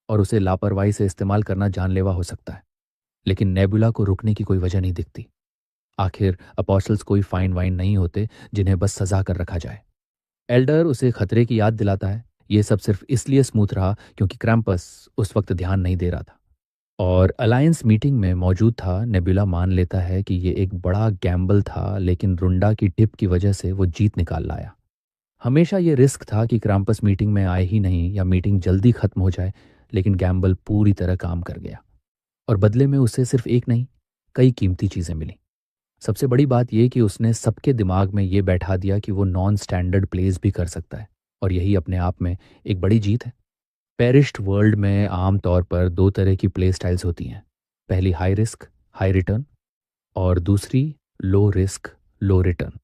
और उसे लापरवाही से इस्तेमाल करना जानलेवा हो सकता है। लेकिन नेबुला को रुकने की कोई वजह नहीं दिखती। आखिर अपोस्टल्स कोई फाइन वाइन नहीं होते जिन्हें बस सजा कर रखा जाए। एल्डर उसे खतरे की याद दिलाता है। ये सब सिर्फ इसलिए स्मूथ रहा क्योंकि क्रैम्पस उस वक्त ध्यान नहीं दे रहा था और अलायंस मीटिंग में मौजूद था। नेबुला मान लेता है कि ये एक बड़ा गैम्बल था, लेकिन रुंडा की टिप की वजह से वो जीत निकाल लाया। हमेशा ये रिस्क था कि क्रैम्पस मीटिंग में आए ही नहीं या मीटिंग जल्दी खत्म हो जाए, लेकिन गैम्बल पूरी तरह काम कर गया और बदले में उसे सिर्फ एक नहीं, कई कीमती चीज़ें मिली। सबसे बड़ी बात यह कि उसने सबके दिमाग में ये बैठा दिया कि वो नॉन स्टैंडर्ड प्लेस भी कर सकता है और यही अपने आप में एक बड़ी जीत है। पेरिश्ड वर्ल्ड में आम तौर पर दो तरह की प्ले स्टाइल्स होती हैं। पहली हाई रिस्क हाई रिटर्न और दूसरी लो रिस्क लो रिटर्न।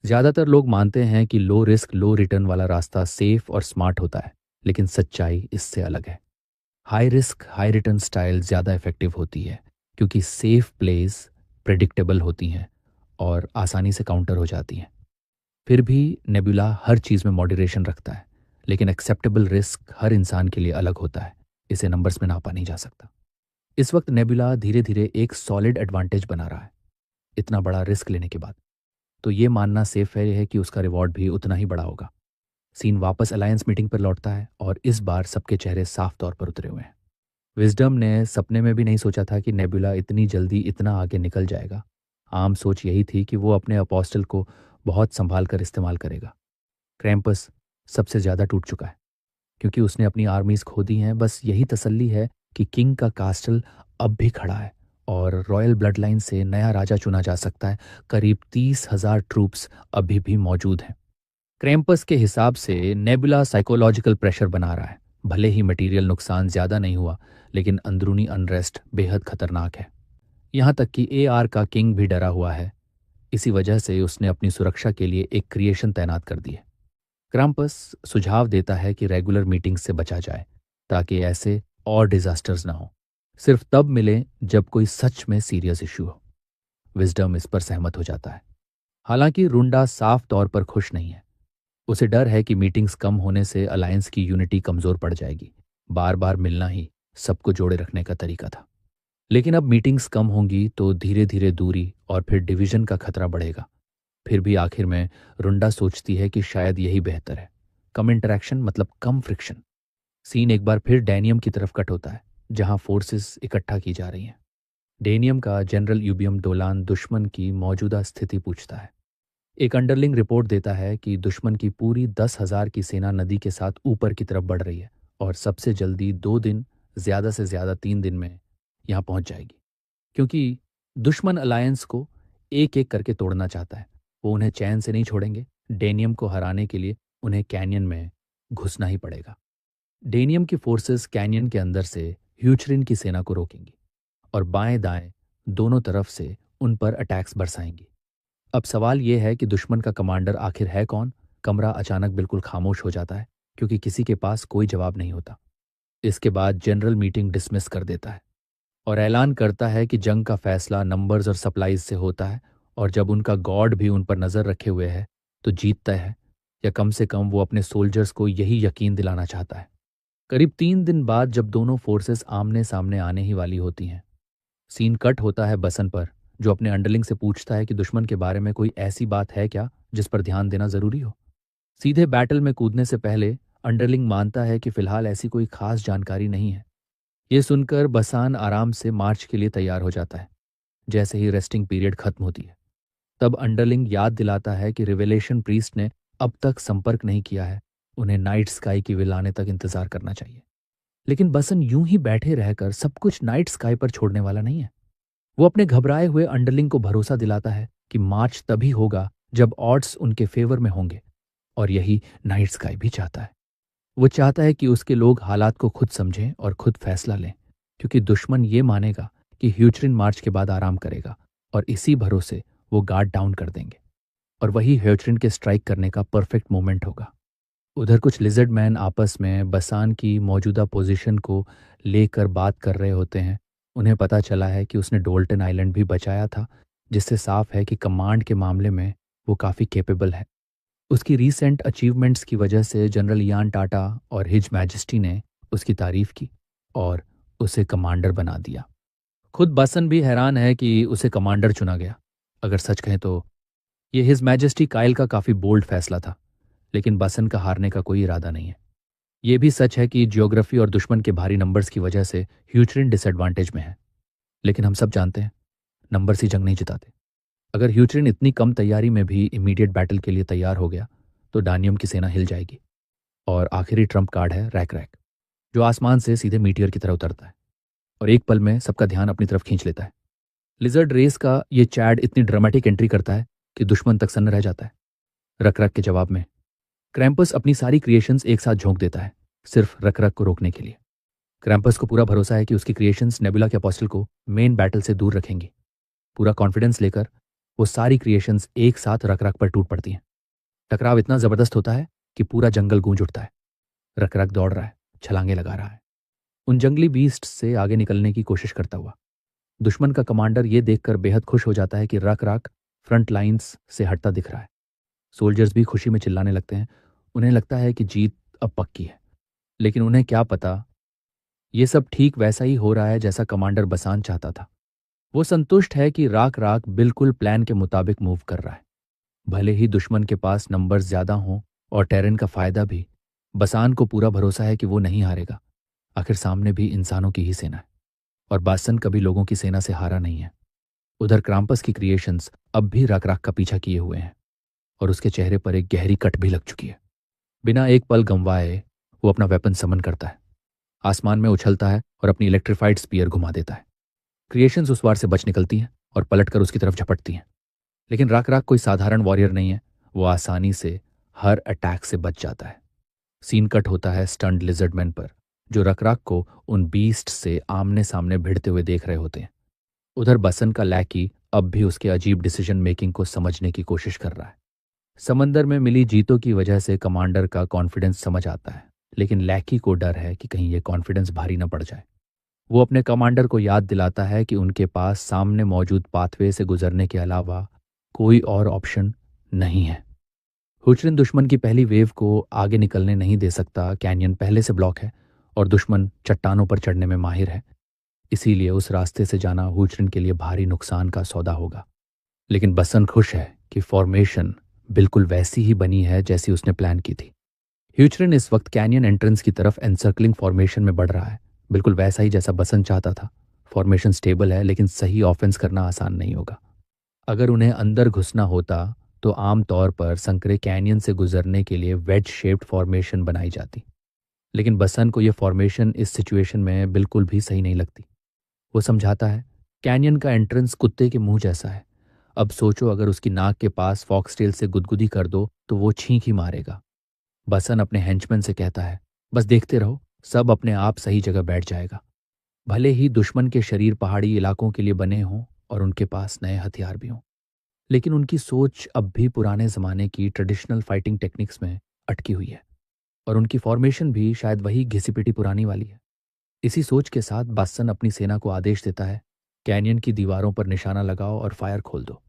ज़्यादातर लोग मानते हैं कि लो रिस्क लो रिटर्न वाला रास्ता सेफ और स्मार्ट होता है, लेकिन सच्चाई इससे अलग है। High risk high return style ज़्यादा इफेक्टिव होती है क्योंकि सेफ प्लेस प्रेडिक्टेबल होती हैं और आसानी से काउंटर हो जाती हैं। फिर भी नेबुला हर चीज़ में मॉडरेशन रखता है, लेकिन एक्सेप्टेबल रिस्क हर इंसान के लिए अलग होता है। इसे नंबर्स में नापा नहीं जा सकता। इस वक्त नेबुला धीरे धीरे एक सॉलिड एडवांटेज बना रहा है। इतना बड़ा रिस्क लेने के बाद तो ये मानना सेफ है कि उसका रिवॉर्ड भी उतना ही बड़ा होगा। सीन वापस अलायंस मीटिंग पर लौटता है और इस बार सबके चेहरे साफ तौर पर उतरे हुए हैं। विजडम ने सपने में भी नहीं सोचा था कि नेबुला इतनी जल्दी इतना आगे निकल जाएगा। आम सोच यही थी कि वो अपने अपोस्टल को बहुत संभाल कर इस्तेमाल करेगा। क्रैम्पस सबसे ज़्यादा टूट चुका है क्योंकि उसने अपनी आर्मीज खो दी हैं। बस यही तसल्ली है कि किंग का कास्टल अब भी खड़ा है और रॉयल ब्लड लाइन से नया राजा चुना जा सकता है। करीब 30,000 ट्रूप्स अभी भी मौजूद हैं। क्रैम्पस के हिसाब से नेबुला साइकोलॉजिकल प्रेशर बना रहा है। भले ही मटेरियल नुकसान ज़्यादा नहीं हुआ, लेकिन अंदरूनी अनरेस्ट बेहद खतरनाक है। यहाँ तक कि एआर का किंग भी डरा हुआ है। इसी वजह से उसने अपनी सुरक्षा के लिए एक क्रिएशन तैनात कर दी है। क्रैम्पस सुझाव देता है कि रेगुलर मीटिंग्स से बचा जाए ताकि ऐसे और डिजास्टर्स ना हो। सिर्फ तब मिले जब कोई सच में सीरियस इशू हो। विजडम इस पर सहमत हो जाता है। हालांकि रुंडा साफ तौर पर खुश नहीं है। उसे डर है कि मीटिंग्स कम होने से अलायंस की यूनिटी कमजोर पड़ जाएगी। बार बार मिलना ही सबको जोड़े रखने का तरीका था। लेकिन अब मीटिंग्स कम होंगी तो धीरे धीरे दूरी और फिर डिवीजन का खतरा बढ़ेगा। फिर भी आखिर में रुंडा सोचती है कि शायद यही बेहतर है। कम इंटरेक्शन मतलब कम फ्रिक्शन। सीन एक बार फिर डैनियम की तरफ कट होता है, जहां फोर्सेस इकट्ठा की जा रही हैं। डैनियम का जनरल यूबियम डोलान दुश्मन की मौजूदा स्थिति पूछता है। एक अंडरलिंग रिपोर्ट देता है कि दुश्मन की पूरी 10,000 की सेना नदी के साथ ऊपर की तरफ बढ़ रही है और सबसे जल्दी 2 दिन, ज़्यादा से ज़्यादा 3 दिन में यहाँ पहुँच जाएगी। क्योंकि दुश्मन अलायंस को एक एक करके तोड़ना चाहता है, वो उन्हें चैन से नहीं छोड़ेंगे। डेनियम को हराने के लिए उन्हें कैनियन में घुसना ही पड़ेगा। डेनियम की फोर्सेस कैनियन के अंदर से ह्यूचरिन की सेना को रोकेंगी और बाएं दाएं दोनों तरफ से उन पर अटैक्स बरसाएंगी। अब सवाल यह है कि दुश्मन का कमांडर आखिर है कौन। कमरा अचानक बिल्कुल खामोश हो जाता है क्योंकि किसी के पास कोई जवाब नहीं होता। इसके बाद जनरल मीटिंग डिसमिस कर देता है और ऐलान करता है कि जंग का फैसला नंबर्स और सप्लाईज से होता है और जब उनका गॉड भी उन पर नज़र रखे हुए है तो जीतता है, या कम से कम वो अपने सोल्जर्स को यही यकीन दिलाना चाहता है। करीब 3 दिन बाद जब दोनों फोर्सेस आमने सामने आने ही वाली होती हैं, सीन कट होता है बसन पर, जो अपने अंडरलिंग से पूछता है कि दुश्मन के बारे में कोई ऐसी बात है क्या जिस पर ध्यान देना जरूरी हो। सीधे बैटल में कूदने से पहले अंडरलिंग मानता है कि फिलहाल ऐसी कोई खास जानकारी नहीं है। ये सुनकर बसान आराम से मार्च के लिए तैयार हो जाता है। जैसे ही रेस्टिंग पीरियड खत्म होती है, तब अंडरलिंग याद दिलाता है कि रिवेलेशन प्रीस्ट ने अब तक संपर्क नहीं किया है। उन्हें नाइट स्काई की विल आने तक इंतजार करना चाहिए। लेकिन बसन यूं ही बैठे रहकर सब कुछ नाइट स्काई पर छोड़ने वाला नहीं है। वो अपने घबराए हुए अंडरलिंग को भरोसा दिलाता है कि मार्च तभी होगा जब ऑड्स उनके फेवर में होंगे, और यही नाइट स्काई भी चाहता है। वो चाहता है कि उसके लोग हालात को खुद समझें और खुद फैसला लें, क्योंकि दुश्मन ये मानेगा कि ह्यूचरिन मार्च के बाद आराम करेगा और इसी भरोसे वो गार्ड डाउन कर देंगे और वही ह्यूचरिन के स्ट्राइक करने का परफेक्ट मोमेंट होगा। उधर कुछ लिजर्ड मैन आपस में बसान की मौजूदा पोजीशन को लेकर बात कर रहे होते हैं। उन्हें पता चला है कि उसने डोल्टन आइलैंड भी बचाया था, जिससे साफ है कि कमांड के मामले में वो काफ़ी कैपेबल है। उसकी रीसेंट अचीवमेंट्स की वजह से जनरल यान टाटा और हिज मैजेस्टी ने उसकी तारीफ की। और उसे कमांडर बना दिया। खुद बसन भी हैरान है कि उसे कमांडर चुना गया। अगर सच कहें तो ये हिज मैजेस्टी काइल का काफ़ी बोल्ड फैसला था, लेकिन बसन का हारने का कोई इरादा नहीं है। ये भी सच है कि ज्योग्राफी और दुश्मन के भारी नंबर्स की वजह से ह्यूचरिन डिसएडवांटेज में है। लेकिन हम सब जानते हैं, नंबर्स ही जंग नहीं जिताते। अगर ह्यूचरिन इतनी कम तैयारी में भी इमीडिएट बैटल के लिए तैयार हो गया तो डानियम की सेना हिल जाएगी। और आखिरी ट्रम्प कार्ड है रैक रैक, जो आसमान से सीधे मीटियर की तरह उतरता है और एक पल में सबका ध्यान अपनी तरफ खींच लेता है। लिजर्ड रेस का ये चैड इतनी ड्रामेटिक एंट्री करता है कि दुश्मन तक सन्न रह जाता है। रक रक के जवाब में क्रैम्पस अपनी सारी क्रिएशंस एक साथ झोंक देता है, सिर्फ रक रक को रोकने के लिए। क्रैम्पस को पूरा भरोसा है कि उसकी क्रिएशंस नेबुला के अपोस्टल को मेन बैटल से दूर रखेंगी। पूरा कॉन्फिडेंस लेकर वो सारी क्रिएशंस एक साथ रक रक पर टूट पड़ती हैं। टकराव इतना जबरदस्त होता है कि पूरा जंगल गूंज उठता है। रक रक दौड़ रहा है, छलांगे लगा रहा है, उन जंगली बीस्ट से आगे निकलने की कोशिश करता हुआ। दुश्मन का कमांडर ये देखकर बेहद खुश हो जाता है कि रक रक फ्रंट लाइंस से हटता दिख रहा है। सोल्जर्स भी खुशी में चिल्लाने लगते हैं। उन्हें लगता है कि जीत अब पक्की है। लेकिन उन्हें क्या पता, ये सब ठीक वैसा ही हो रहा है जैसा कमांडर बसान चाहता था। वो संतुष्ट है कि राक राक बिल्कुल प्लान के मुताबिक मूव कर रहा है। भले ही दुश्मन के पास नंबर्स ज्यादा हों और टेरन का फायदा भी, बसान को पूरा भरोसा है कि वो नहीं हारेगा। आखिर सामने भी इंसानों की ही सेना है और बासन कभी लोगों की सेना से हारा नहीं है। उधर क्राम्पस की क्रिएशंस अब भी राक राक का पीछा किए हुए हैं और उसके चेहरे पर एक गहरी कट भी लग चुकी है। बिना एक पल गंवाए वो अपना वेपन समन करता है, आसमान में उछलता है और अपनी इलेक्ट्रीफाइड स्पीयर घुमा देता है। क्रिएशंस उस वार से बच निकलती हैं और पलटकर उसकी तरफ झपटती हैं। लेकिन राक राक कोई साधारण वॉरियर नहीं है। वो आसानी से हर अटैक से बच जाता है। सीन कट होता है स्टन्ड लिजर्डमैन पर, जो रक राक को उन बीस्ट से आमने सामने भिड़ते हुए देख रहे होते हैं। उधर बसन का लैकी अब भी उसके अजीब डिसीजन मेकिंग को समझने की कोशिश कर रहा है। समंदर में मिली जीतों की वजह से कमांडर का कॉन्फिडेंस समझ आता है, लेकिन लैकी को डर है कि कहीं ये कॉन्फिडेंस भारी न पड़ जाए। वो अपने कमांडर को याद दिलाता है कि उनके पास सामने मौजूद पाथवे से गुजरने के अलावा कोई और ऑप्शन नहीं है। हुचरिन दुश्मन की पहली वेव को आगे निकलने नहीं दे सकता। कैनियन पहले से ब्लॉक है और दुश्मन चट्टानों पर चढ़ने में माहिर है। इसीलिए उस रास्ते से जाना हुचरिन के लिए भारी नुकसान का सौदा होगा। लेकिन बसन खुश है कि फॉर्मेशन बिल्कुल वैसी ही बनी है जैसी उसने प्लान की थी। ह्यूचरिन इस वक्त कैनियन एंट्रेंस की तरफ एनसर्कलिंग फॉर्मेशन में बढ़ रहा है, बिल्कुल वैसा ही जैसा बसन चाहता था। फॉर्मेशन स्टेबल है, लेकिन सही ऑफेंस करना आसान नहीं होगा। अगर उन्हें अंदर घुसना होता तो आमतौर पर संकरे कैनियन से गुजरने के लिए वेज शेप्ड फॉर्मेशन बनाई जाती। लेकिन बसन को यह फॉर्मेशन इस सिचुएशन में बिल्कुल भी सही नहीं लगती। वो समझाता है, कैनियन का एंट्रेंस कुत्ते के मुंह जैसा है। अब सोचो, अगर उसकी नाक के पास फॉक्सटेल से गुदगुदी कर दो तो वो छींक ही मारेगा। बसन अपने हेंचमैन से कहता है, बस देखते रहो, सब अपने आप सही जगह बैठ जाएगा। भले ही दुश्मन के शरीर पहाड़ी इलाकों के लिए बने हों और उनके पास नए हथियार भी हों, लेकिन उनकी सोच अब भी पुराने जमाने की ट्रेडिशनल फाइटिंग टेक्निक्स में अटकी हुई है और उनकी फॉर्मेशन भी शायद वही घिसी-पिटी पुरानी वाली है। इसी सोच के साथ बासन अपनी सेना को आदेश देता है, कैनियन की दीवारों पर निशाना लगाओ और फायर खोल दो।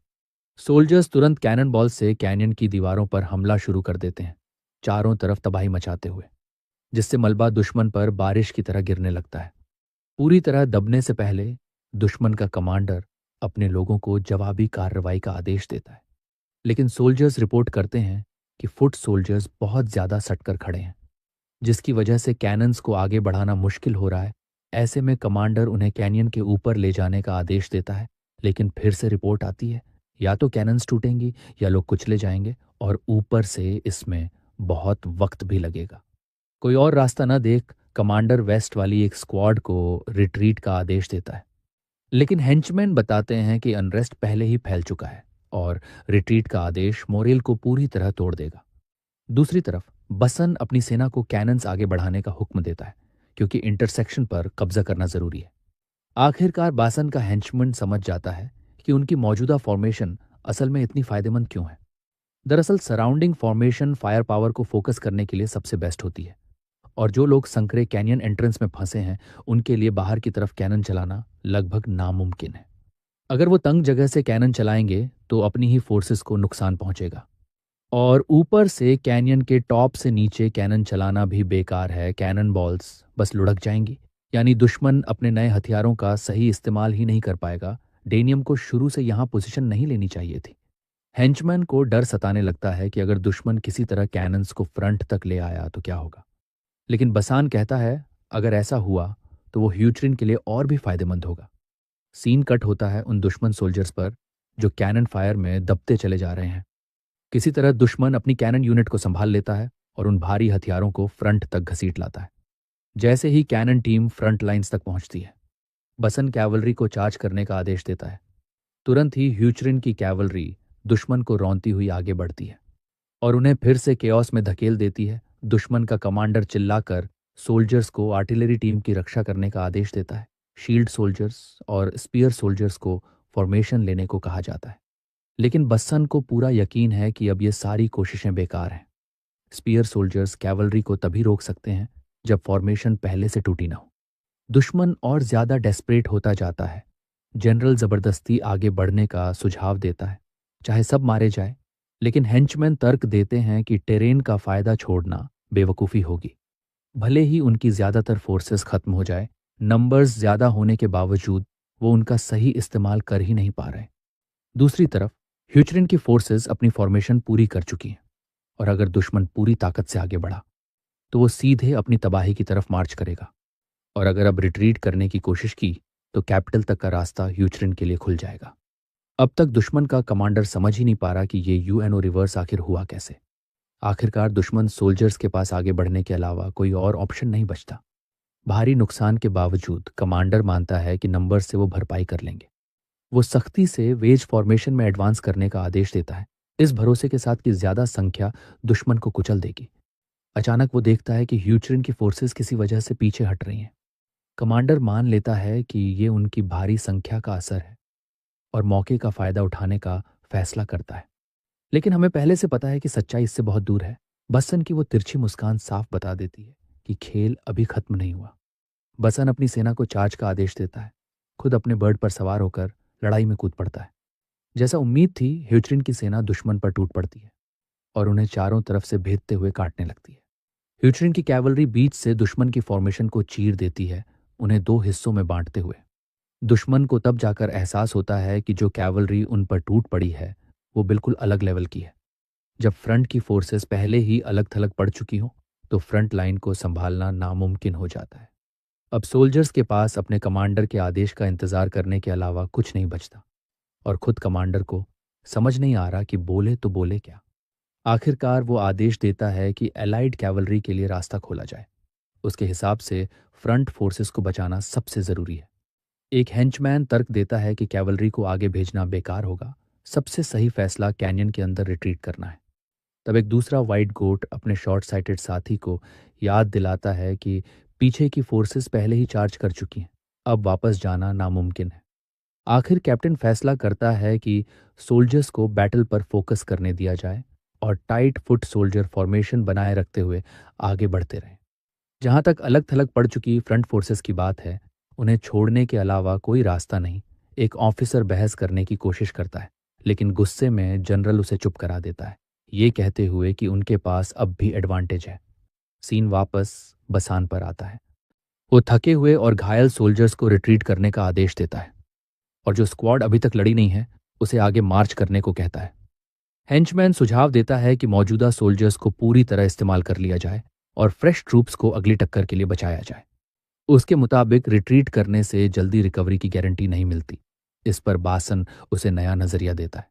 सोल्जर्स तुरंत कैनन बॉल से कैनियन की दीवारों पर हमला शुरू कर देते हैं, चारों तरफ तबाही मचाते हुए, जिससे मलबा दुश्मन पर बारिश की तरह गिरने लगता है। पूरी तरह दबने से पहले दुश्मन का कमांडर अपने लोगों को जवाबी कार्रवाई का आदेश देता है। लेकिन सोल्जर्स रिपोर्ट करते हैं कि फुट सोल्जर्स बहुत ज्यादा सटकर खड़े हैं, जिसकी वजह से कैनन्स को आगे बढ़ाना मुश्किल हो रहा है। ऐसे में कमांडर उन्हें कैनियन के ऊपर ले जाने का आदेश देता है, लेकिन फिर से रिपोर्ट आती है, या तो कैनन्स टूटेंगी या लोग कुचले जाएंगे और ऊपर से इसमें बहुत वक्त भी लगेगा। कोई और रास्ता न देख कमांडर वेस्ट वाली एक स्क्वाड को रिट्रीट का आदेश देता है, लेकिन हेंचमैन बताते हैं कि अनरेस्ट पहले ही फैल चुका है और रिट्रीट का आदेश मोरेल को पूरी तरह तोड़ देगा। दूसरी तरफ बसन अपनी सेना को कैनन्स आगे बढ़ाने का हुक्म देता है, क्योंकि इंटरसेक्शन पर कब्जा करना जरूरी है। आखिरकार बासन का हेंचमैन समझ जाता है कि उनकी मौजूदा फॉर्मेशन असल में इतनी फायदेमंद क्यों है। दरअसल सराउंडिंग फॉर्मेशन फायर पावर को फोकस करने के लिए सबसे बेस्ट होती है, और जो लोग संकरे कैनियन एंट्रेंस में फंसे हैं उनके लिए बाहर की तरफ कैनन चलाना लगभग नामुमकिन है। अगर वो तंग जगह से कैनन चलाएंगे तो अपनी ही फोर्सेस को नुकसान पहुंचेगा, और ऊपर से कैनियन के टॉप से नीचे कैनन चलाना भी बेकार है। कैनन बॉल्स बस लुढ़क जाएंगी यानी दुश्मन अपने नए हथियारों का सही इस्तेमाल ही नहीं कर पाएगा। डेनियम को शुरू से यहां पोजीशन नहीं लेनी चाहिए थी। हेंचमैन को डर सताने लगता है कि अगर दुश्मन किसी तरह कैनन्स को फ्रंट तक ले आया तो क्या होगा। लेकिन बसान कहता है अगर ऐसा हुआ तो वो ह्यूचरिन के लिए और भी फायदेमंद होगा। सीन कट होता है उन दुश्मन सोल्जर्स पर जो कैनन फायर में दबते चले जा रहे हैं। किसी तरह दुश्मन अपनी कैनन यूनिट को संभाल लेता है और उन भारी हथियारों को फ्रंट तक घसीट लाता है। जैसे ही कैनन टीम फ्रंट लाइंस तक पहुंचती है, बसन कैवलरी को चार्ज करने का आदेश देता है। तुरंत ही ह्यूचरिन की कैवलरी दुश्मन को रौंदती हुई आगे बढ़ती है और उन्हें फिर से केओस में धकेल देती है। दुश्मन का कमांडर चिल्लाकर सोल्जर्स को आर्टिलरी टीम की रक्षा करने का आदेश देता है। शील्ड सोल्जर्स और स्पीयर सोल्जर्स को फॉर्मेशन लेने को कहा जाता है। लेकिन बसन को पूरा यकीन है कि अब ये सारी कोशिशें बेकार हैं। स्पीयर सोल्जर्स कैवलरी को तभी रोक सकते हैं जब फॉर्मेशन पहले से टूटी ना हो। दुश्मन और ज्यादा डेस्परेट होता जाता है। जनरल जबरदस्ती आगे बढ़ने का सुझाव देता है, चाहे सब मारे जाए। लेकिन हेंचमैन तर्क देते हैं कि टेरेन का फायदा छोड़ना बेवकूफ़ी होगी। भले ही उनकी ज्यादातर फोर्सेस खत्म हो जाए, नंबर्स ज्यादा होने के बावजूद वो उनका सही इस्तेमाल कर ही नहीं पा रहे। दूसरी तरफ ह्यूचरिन की फोर्सेस अपनी फॉर्मेशन पूरी कर चुकी हैं और अगर दुश्मन पूरी ताकत से आगे बढ़ा तो वो सीधे अपनी तबाही की तरफ मार्च करेगा। और अगर अब रिट्रीट करने की कोशिश की तो कैपिटल तक का रास्ता ह्यूचरिन के लिए खुल जाएगा। अब तक दुश्मन का कमांडर समझ ही नहीं पा रहा कि ये यूएनओ रिवर्स आखिर हुआ कैसे। आखिरकार दुश्मन सोल्जर्स के पास आगे बढ़ने के अलावा कोई और ऑप्शन नहीं बचता। भारी नुकसान के बावजूद कमांडर मानता है कि नंबर से वो भरपाई कर लेंगे। वो सख्ती से वेज फॉर्मेशन में एडवांस करने का आदेश देता है, इस भरोसे के साथ कि ज्यादा संख्या दुश्मन को कुचल देगी। अचानक वो देखता है कि ह्यूचरिन की फोर्सेस किसी वजह से पीछे हट रही हैं। कमांडर मान लेता है कि ये उनकी भारी संख्या का असर है और मौके का फायदा उठाने का फैसला करता है। लेकिन हमें पहले से पता है कि सच्चाई इससे बहुत दूर है। बसन की वो तिरछी मुस्कान साफ बता देती है कि खेल अभी खत्म नहीं हुआ। बसन अपनी सेना को चार्ज का आदेश देता है, खुद अपने बर्ड पर सवार होकर लड़ाई में कूद पड़ता है। जैसा उम्मीद थी, ह्यूचरिन की सेना दुश्मन पर टूट पड़ती है और उन्हें चारों तरफ से भेदते हुए काटने लगती है। ह्यूचरिन की कैवलरी बीच से दुश्मन की फॉर्मेशन को चीर देती है, उन्हें दो हिस्सों में बांटते हुए। दुश्मन को तब जाकर एहसास होता है कि जो कैवलरी उन पर टूट पड़ी है वो बिल्कुल अलग लेवल की है। जब फ्रंट की फोर्सेस पहले ही अलग थलग पड़ चुकी हो तो फ्रंट लाइन को संभालना नामुमकिन हो जाता है। अब सोल्जर्स के पास अपने कमांडर के आदेश का इंतजार करने के अलावा कुछ नहीं बचता और खुद कमांडर को समझ नहीं आ रहा कि बोले तो बोले क्या। आखिरकार वो आदेश देता है कि एलाइड कैवलरी के लिए रास्ता खोला जाए। उसके हिसाब से फ्रंट फोर्सेस को बचाना सबसे जरूरी है। एक हेंचमैन तर्क देता है कि कैवलरी को आगे भेजना बेकार होगा, सबसे सही फैसला कैनियन के अंदर रिट्रीट करना है। तब एक दूसरा वाइट गोट अपने शॉर्ट साइटेड साथी को याद दिलाता है कि पीछे की फोर्सेस पहले ही चार्ज कर चुकी हैं, अब वापस जाना नामुमकिन है। आखिर कैप्टन फैसला करता है कि सोल्जर्स को बैटल पर फोकस करने दिया जाए और टाइट फुट सोल्जर फॉर्मेशन बनाए रखते हुए आगे बढ़ते रहें। जहां तक अलग थलग पड़ चुकी फ्रंट फोर्सेस की बात है, उन्हें छोड़ने के अलावा कोई रास्ता नहीं। एक ऑफिसर बहस करने की कोशिश करता है, लेकिन गुस्से में जनरल उसे चुप करा देता है, ये कहते हुए कि उनके पास अब भी एडवांटेज है। सीन वापस बसान पर आता है। वो थके हुए और घायल सोल्जर्स को रिट्रीट करने का आदेश देता है और जो स्क्वाड अभी तक लड़ी नहीं है उसे आगे मार्च करने को कहता है। हेंचमैन सुझाव देता है कि मौजूदा सोल्जर्स को पूरी तरह इस्तेमाल कर लिया जाए और फ्रेश ट्रूप्स को अगली टक्कर के लिए बचाया जाए। उसके मुताबिक रिट्रीट करने से जल्दी रिकवरी की गारंटी नहीं मिलती। इस पर बासन उसे नया नजरिया देता है।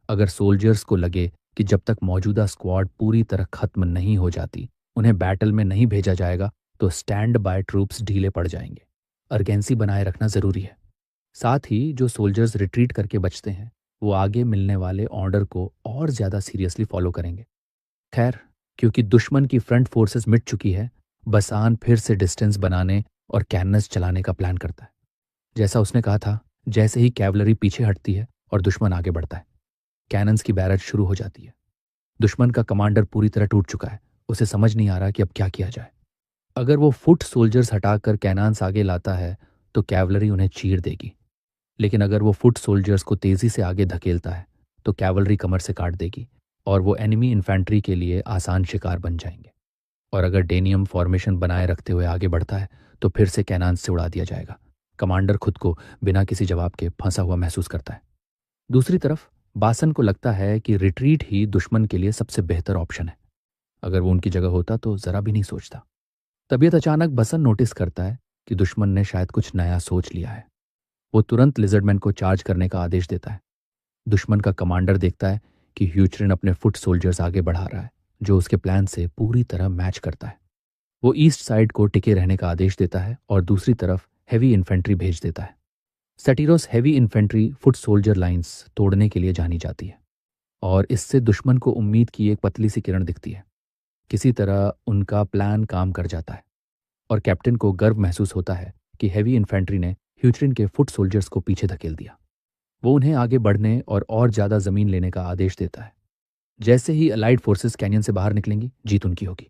अगर सोल्जर्स को लगे कि जब तक मौजूदा स्क्वाड पूरी तरह खत्म नहीं हो जाती उन्हें बैटल में नहीं भेजा जाएगा तो स्टैंड बाय ट्रूप्स ढीले पड़ जाएंगे। अर्जेंसी बनाए रखना जरूरी है। साथ ही जो सोल्जर्स रिट्रीट करके बचते हैं वो आगे मिलने वाले ऑर्डर को और ज्यादा सीरियसली फॉलो करेंगे। खैर, क्योंकि दुश्मन की फ्रंट फोर्सेस मिट चुकी है, बसान फिर से डिस्टेंस बनाने और कैननस चलाने का प्लान करता है। जैसा उसने कहा था, जैसे ही कैवलरी पीछे हटती है और दुश्मन आगे बढ़ता है, कैनन्स की बैरज शुरू हो जाती है। दुश्मन का कमांडर पूरी तरह टूट चुका है, उसे समझ नहीं आ रहा कि अब क्या किया जाए। अगर वो फुट सोल्जर्स हटाकर कैनान्स आगे लाता है तो कैवलरी उन्हें चीर देगी, लेकिन अगर वो फुट सोल्जर्स को तेजी से आगे धकेलता है तो कैवलरी कमर से काट देगी और वो एनिमी इन्फेंट्री के लिए आसान शिकार बन जाएंगे। और अगर डेनियम फॉर्मेशन बनाए रखते हुए आगे बढ़ता है तो फिर से कैनान से उड़ा दिया जाएगा। कमांडर खुद को बिना किसी जवाब के फंसा हुआ महसूस करता है। दूसरी तरफ बासन को लगता है कि रिट्रीट ही दुश्मन के लिए सबसे बेहतर ऑप्शन है। अगर वो उनकी जगह होता तो जरा भी नहीं सोचता। तबीयत अचानक बसन नोटिस करता है कि दुश्मन ने शायद कुछ नया सोच लिया है। वो तुरंत लिजर्डमैन को चार्ज करने का आदेश देता है। दुश्मन का कमांडर देखता है कि ह्यूचरिन अपने फुट सोल्जर्स आगे बढ़ा रहा है, जो उसके प्लान से पूरी तरह मैच करता है। वो ईस्ट साइड को टिके रहने का आदेश देता है और दूसरी तरफ हैवी इन्फेंट्री भेज देता है। सैटिरोस heavy infantry foot soldier lines तोड़ने के लिए जानी जाती है और इससे दुश्मन को उम्मीद की एक पतली सी किरण दिखती है। किसी तरह उनका प्लान काम कर जाता है और कैप्टन को गर्व महसूस होता है कि हैवी इन्फेंट्री ने ह्यूचरिन के फुट सोल्जर्स को पीछे धकेल दिया। वो उन्हें आगे बढ़ने और ज़्यादा ज़मीन लेने का आदेश देता है। जैसे ही अलाइड फोर्सेस कैनियन से बाहर निकलेंगी, जीत उनकी होगी।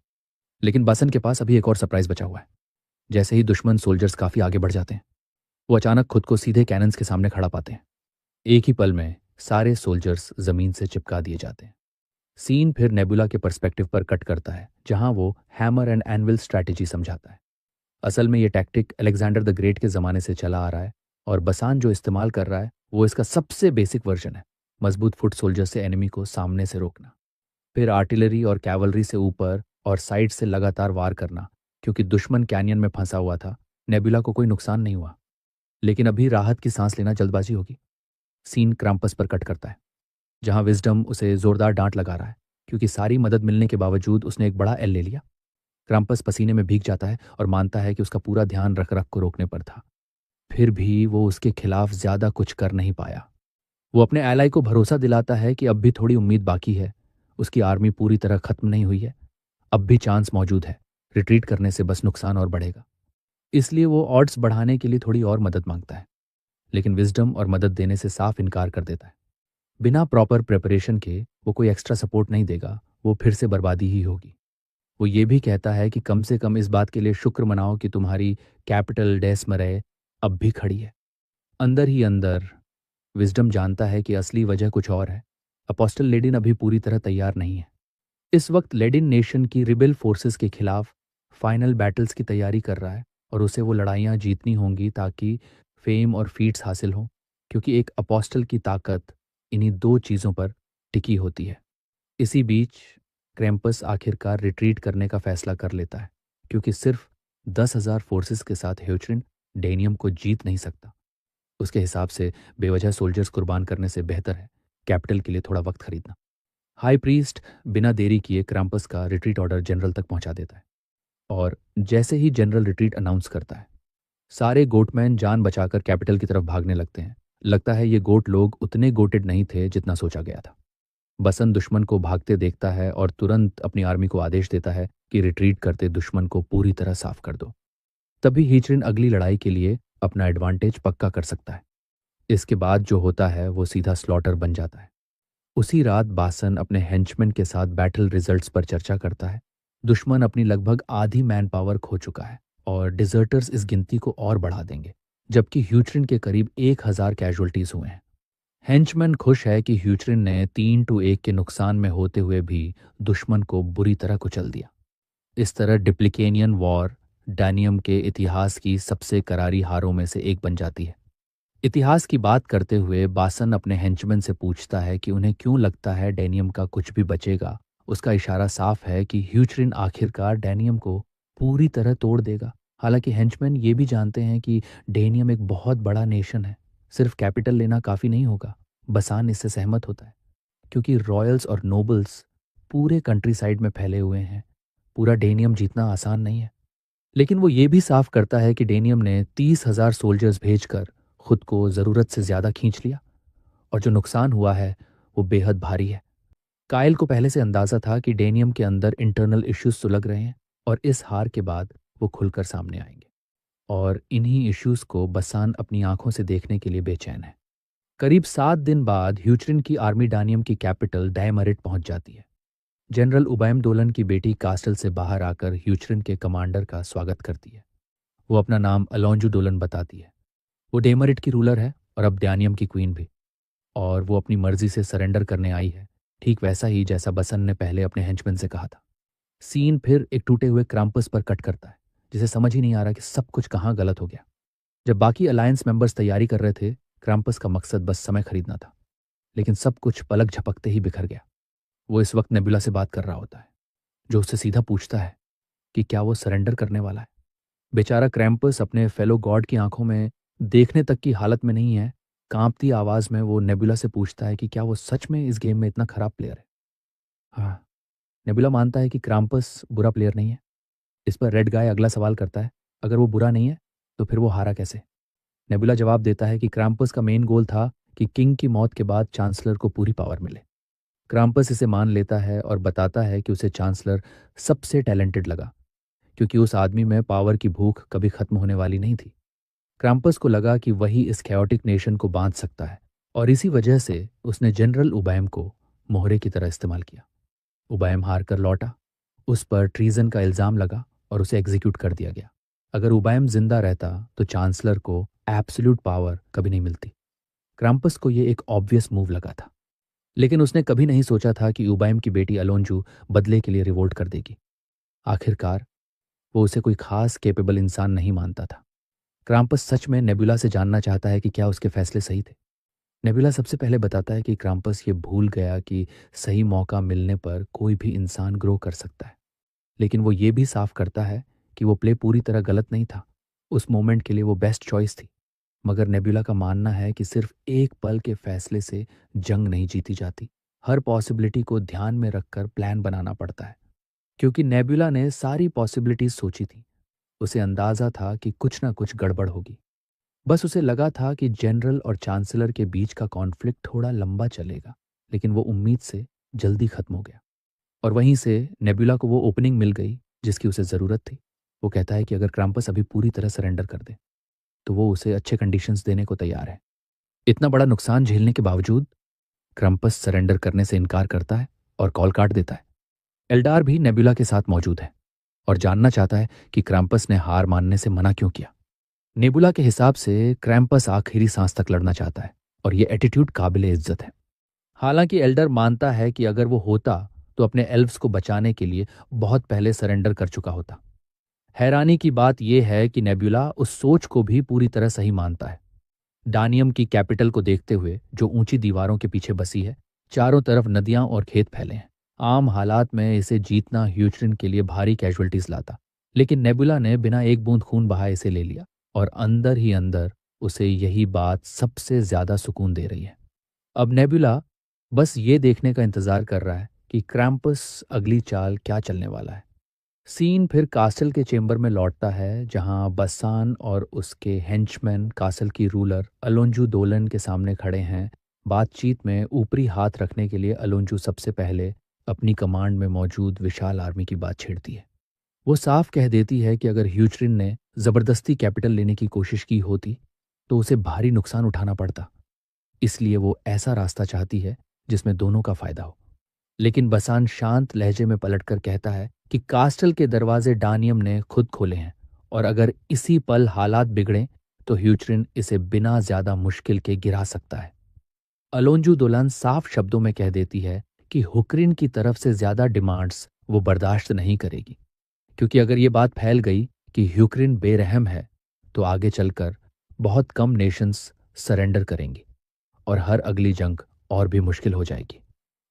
लेकिन बसन के पास अभी एक और सरप्राइज बचा हुआ है। जैसे ही दुश्मन सोल्जर्स काफ़ी आगे बढ़ जाते हैं, वो अचानक खुद को सीधे कैनन्स के सामने खड़ा पाते हैं। एक ही पल में सारे सोल्जर्स ज़मीन से चिपका दिए जाते हैं। सीन फिर नेबुला के पर्सपेक्टिव पर कट करता है, जहां वो हैमर एंड एनविल स्ट्रैटेजी समझाता है। असल में ये टैक्टिक अलेक्जेंडर द ग्रेट के ज़माने से चला आ रहा है और बसान जो इस्तेमाल कर रहा है वो इसका सबसे बेसिक वर्जन है। मजबूत फुट सोल्जर से एनिमी को सामने से रोकना, फिर आर्टिलरी और कैवलरी से ऊपर और साइड से लगातार वार करना। क्योंकि दुश्मन कैनियन में फंसा हुआ था, नेबुला को कोई नुकसान नहीं हुआ, लेकिन अभी राहत की सांस लेना जल्दबाजी होगी। सीन क्राम्पस पर कट करता है, जहां विजडम उसे जोरदार डांट लगा रहा है क्योंकि सारी मदद मिलने के बावजूद उसने एक बड़ा एल ले लिया। क्राम्पस पसीने में भीग जाता है और मानता है कि उसका पूरा ध्यान रख रख को रोकने पर था। फिर भी वो उसके खिलाफ ज्यादा कुछ कर नहीं पाया। वो अपने एलाई को भरोसा दिलाता है कि अब भी थोड़ी उम्मीद बाकी है, उसकी आर्मी पूरी तरह खत्म नहीं हुई है, अब भी चांस मौजूद है। रिट्रीट करने से बस नुकसान और बढ़ेगा। इसलिए वो ऑड्स बढ़ाने के लिए थोड़ी और मदद मांगता है, लेकिन विजडम और मदद देने से साफ इनकार कर देता है। बिना प्रॉपर प्रिपरेशन के वो कोई एक्स्ट्रा सपोर्ट नहीं देगा, वो फिर से बर्बादी ही होगी। वो ये भी कहता है कि कम से कम इस बात के लिए शुक्र मनाओ कि तुम्हारी कैपिटल डेस्मरे अब भी खड़ी है। अंदर ही अंदर विजडम जानता है कि असली वजह कुछ और है। अपोस्टल लेडिन अभी पूरी तरह तैयार नहीं है। इस वक्त लेडिन नेशन की रिबेल फोर्सेस के खिलाफ फाइनल बैटल्स की तैयारी कर रहा है और उसे वो लड़ाइयाँ जीतनी होंगी ताकि फेम और फीट्स हासिल हों, क्योंकि एक अपोस्टल की ताकत इन्हीं दो चीज़ों पर टिकी होती है। इसी बीच क्रैम्पस आखिरकार रिट्रीट करने का फैसला कर लेता है, क्योंकि सिर्फ 10,000 फोर्सेस के साथ ह्यूचरिन डेनियम को जीत नहीं सकता। उसके हिसाब से बेवजह सोल्जर्स कुर्बान करने से बेहतर है कैपिटल के लिए थोड़ा वक्त खरीदना। हाई प्रीस्ट बिना देरी किए क्रैम्पस का रिट्रीट ऑर्डर जनरल तक पहुंचा देता है और जैसे ही जनरल रिट्रीट अनाउंस करता है, सारे गोटमैन जान बचाकर कैपिटल की तरफ भागने लगते हैं। लगता है ये गोट लोग उतने गोटेड नहीं थे जितना सोचा गया था। बसन दुश्मन को भागते देखता है और तुरंत अपनी आर्मी को आदेश देता है कि रिट्रीट करते दुश्मन को पूरी तरह साफ कर दो। तभी हीचरिन अगली लड़ाई के लिए अपना एडवांटेज पक्का कर सकता है। इसके बाद जो होता है वो सीधा स्लॉटर बन जाता है। उसी रात बासन अपने हेंचमैन के साथ बैटल रिजल्ट्स पर चर्चा करता है। दुश्मन अपनी लगभग आधी मैन पावर खो चुका है और डिजर्टर्स इस गिनती को और बढ़ा देंगे, जबकि ह्यूचरिन के करीब 1,000 कैजुअल्टीज हुए हैं। हेंचमैन खुश है कि ह्यूचरिन ने 3-1 के नुकसान में होते हुए भी दुश्मन को बुरी तरह कुचल दिया। इस तरह डिप्लिकेनियन वॉर डैनियम के इतिहास की सबसे करारी हारों में से एक बन जाती है। इतिहास की बात करते हुए बासन अपने हेंचमैन से पूछता है कि उन्हें क्यों लगता है डैनियम का कुछ भी बचेगा। उसका इशारा साफ है कि ह्यूचरिन आखिरकार डैनियम को पूरी तरह तोड़ देगा। हालांकि हेंचमैन ये भी जानते हैं कि डैनियम एक बहुत बड़ा नेशन है, सिर्फ कैपिटल लेना काफ़ी नहीं होगा। बसान इससे सहमत होता है, क्योंकि रॉयल्स और नोबल्स पूरे कंट्री साइड में फैले हुए हैं। पूरा डेनियम जीतना आसान नहीं है। लेकिन वो ये भी साफ करता है कि डेनियम ने 30,000 सोल्जर्स भेजकर खुद को ज़रूरत से ज़्यादा खींच लिया और जो नुकसान हुआ है वो बेहद भारी है। कायल को पहले से अंदाज़ा था कि डेनियम के अंदर इंटरनल इश्यूज सुलग रहे हैं और इस हार के बाद वो खुलकर सामने आएंगे। और इन्हीं इश्यूज को बसान अपनी आंखों से देखने के लिए बेचैन है। करीब 7 दिन बाद ह्यूचरिन की आर्मी डानियम की कैपिटल डायमरिट पहुंच जाती है। जनरल उबैम दोलन की बेटी कास्टल से बाहर आकर ह्यूचरिन के कमांडर का स्वागत करती है। वो अपना नाम अलोंजो दोलन बताती है। वो डेमरिट की रूलर है और अब डानियम की क्वीन भी, और वो अपनी मर्जी से सरेंडर करने आई है, ठीक वैसा ही जैसा बसन ने पहले अपने हेंचमैन से कहा था। सीन फिर एक टूटे हुए क्राम्पस पर कट करता है, जिसे समझ ही नहीं आ रहा कि सब कुछ कहाँ गलत हो गया। जब बाकी अलायंस मेंबर्स तैयारी कर रहे थे, क्रैम्पस का मकसद बस समय खरीदना था, लेकिन सब कुछ पलक झपकते ही बिखर गया। वो इस वक्त नेबुला से बात कर रहा होता है, जो उससे सीधा पूछता है कि क्या वो सरेंडर करने वाला है। बेचारा क्रैम्पस अपने फेलो गॉड की आंखों में देखने तक की हालत में नहीं है। कांपती आवाज में वो नेबुला से पूछता है कि क्या वो सच में इस गेम में इतना खराब प्लेयर है। हाँ, नेबुला मानता है कि क्रैम्पस बुरा प्लेयर नहीं है। इस पर रेड गाय अगला सवाल करता है, अगर वो बुरा नहीं है तो फिर वो हारा कैसे? नेबुला जवाब देता है कि क्रैम्पस का मेन गोल था कि किंग की मौत के बाद चांसलर को पूरी पावर मिले। क्रैम्पस इसे मान लेता है और बताता है कि उसे चांसलर सबसे टैलेंटेड लगा, क्योंकि उस आदमी में पावर की भूख कभी खत्म होने वाली नहीं थी। क्रैम्पस को लगा कि वही इस कैओटिक नेशन को बांध सकता है, और इसी वजह से उसने जनरल उबैम को मोहरे की तरह इस्तेमाल किया। उबैम हार कर लौटा, उस पर ट्रीजन का इल्जाम लगा और उसे एग्जीक्यूट कर दिया गया। अगर उबैम जिंदा रहता तो चांसलर को एब्सोल्यूट पावर कभी नहीं मिलती। क्रैम्पस को यह एक ऑब्वियस मूव लगा था, लेकिन उसने कभी नहीं सोचा था कि उबैम की बेटी अलोंजू बदले के लिए रिवोल्ट कर देगी। आखिरकार वो उसे कोई खास केपेबल इंसान नहीं मानता था। क्रैम्पस सच में नेबुला से जानना चाहता है कि क्या उसके फैसले सही थे। नेबुला सबसे पहले बताता है कि क्रैम्पस ये भूल गया कि सही मौका मिलने पर कोई भी इंसान ग्रो कर सकता है, लेकिन वो ये भी साफ करता है कि वो प्ले पूरी तरह गलत नहीं था। उस मोमेंट के लिए वो बेस्ट चॉइस थी। मगर नेबुला का मानना है कि सिर्फ एक पल के फैसले से जंग नहीं जीती जाती। हर पॉसिबिलिटी को ध्यान में रखकर प्लान बनाना पड़ता है। क्योंकि नेबुला ने सारी पॉसिबिलिटीज सोची थी, उसे अंदाजा था कि कुछ ना कुछ गड़बड़ होगी। बस उसे लगा था कि जनरल और चांसलर के बीच का कॉन्फ्लिक्ट थोड़ा लंबा चलेगा, लेकिन वो उम्मीद से जल्दी खत्म हो गया। और वहीं से नेबुला को वो ओपनिंग मिल गई जिसकी उसे ज़रूरत थी। वो कहता है कि अगर क्रैम्पस अभी पूरी तरह सरेंडर कर दे तो वो उसे अच्छे कंडीशंस देने को तैयार है। इतना बड़ा नुकसान झेलने के बावजूद क्रैम्पस सरेंडर करने से इनकार करता है और कॉल काट देता है। एल्डार भी नेबुला के साथ मौजूद है और जानना चाहता है कि क्रैम्पस ने हार मानने से मना क्यों किया। नेबुला के हिसाब से क्रैम्पस आखिरी सांस तक लड़ना चाहता है और ये एटीट्यूड काबिले इज्जत है। हालांकि एल्डर मानता है कि अगर वो होता तो अपने एल्व्स को बचाने के लिए बहुत पहले सरेंडर कर चुका होता। हैरानी की बात यह है कि नेबुला उस सोच को भी पूरी तरह सही मानता है। डानियम की कैपिटल को देखते हुए, जो ऊंची दीवारों के पीछे बसी है, चारों तरफ नदियां और खेत फैले हैं। आम हालात में इसे जीतना ह्यूचरिन के लिए भारी कैजुअल्टीज लाता, लेकिन नेबुला ने बिना एक बूंद खून बहाए इसे ले लिया, और अंदर ही अंदर उसे यही बात सबसे ज्यादा सुकून दे रही है। अब नेबुला बस ये देखने का इंतजार कर रहा है कि क्रैम्पस अगली चाल क्या चलने वाला है। सीन फिर कासल के चेंबर में लौटता है, जहां बस्सान और उसके हेंचमैन कासल की रूलर अलोंजू दोलन के सामने खड़े हैं। बातचीत में ऊपरी हाथ रखने के लिए अलोंजू सबसे पहले अपनी कमांड में मौजूद विशाल आर्मी की बात छेड़ती है। वो साफ कह देती है कि अगर ह्यूचरिन ने जबरदस्ती कैपिटल लेने की कोशिश की होती तो उसे भारी नुकसान उठाना पड़ता, इसलिए वो ऐसा रास्ता चाहती है जिसमें दोनों का फायदा हो। लेकिन बसान शांत लहजे में पलटकर कहता है कि कास्टल के दरवाजे डानियम ने खुद खोले हैं, और अगर इसी पल हालात बिगड़ें तो ह्यूचरिन इसे बिना ज्यादा मुश्किल के गिरा सकता है। अलोंजू दोलन साफ शब्दों में कह देती है कि हुक्रिन की तरफ से ज्यादा डिमांड्स वो बर्दाश्त नहीं करेगी, क्योंकि अगर ये बात फैल गई कि ह्यूक्रिन बेरहम है तो आगे चलकर बहुत कम नेशंस सरेंडर करेंगी और हर अगली जंग और भी मुश्किल हो जाएगी।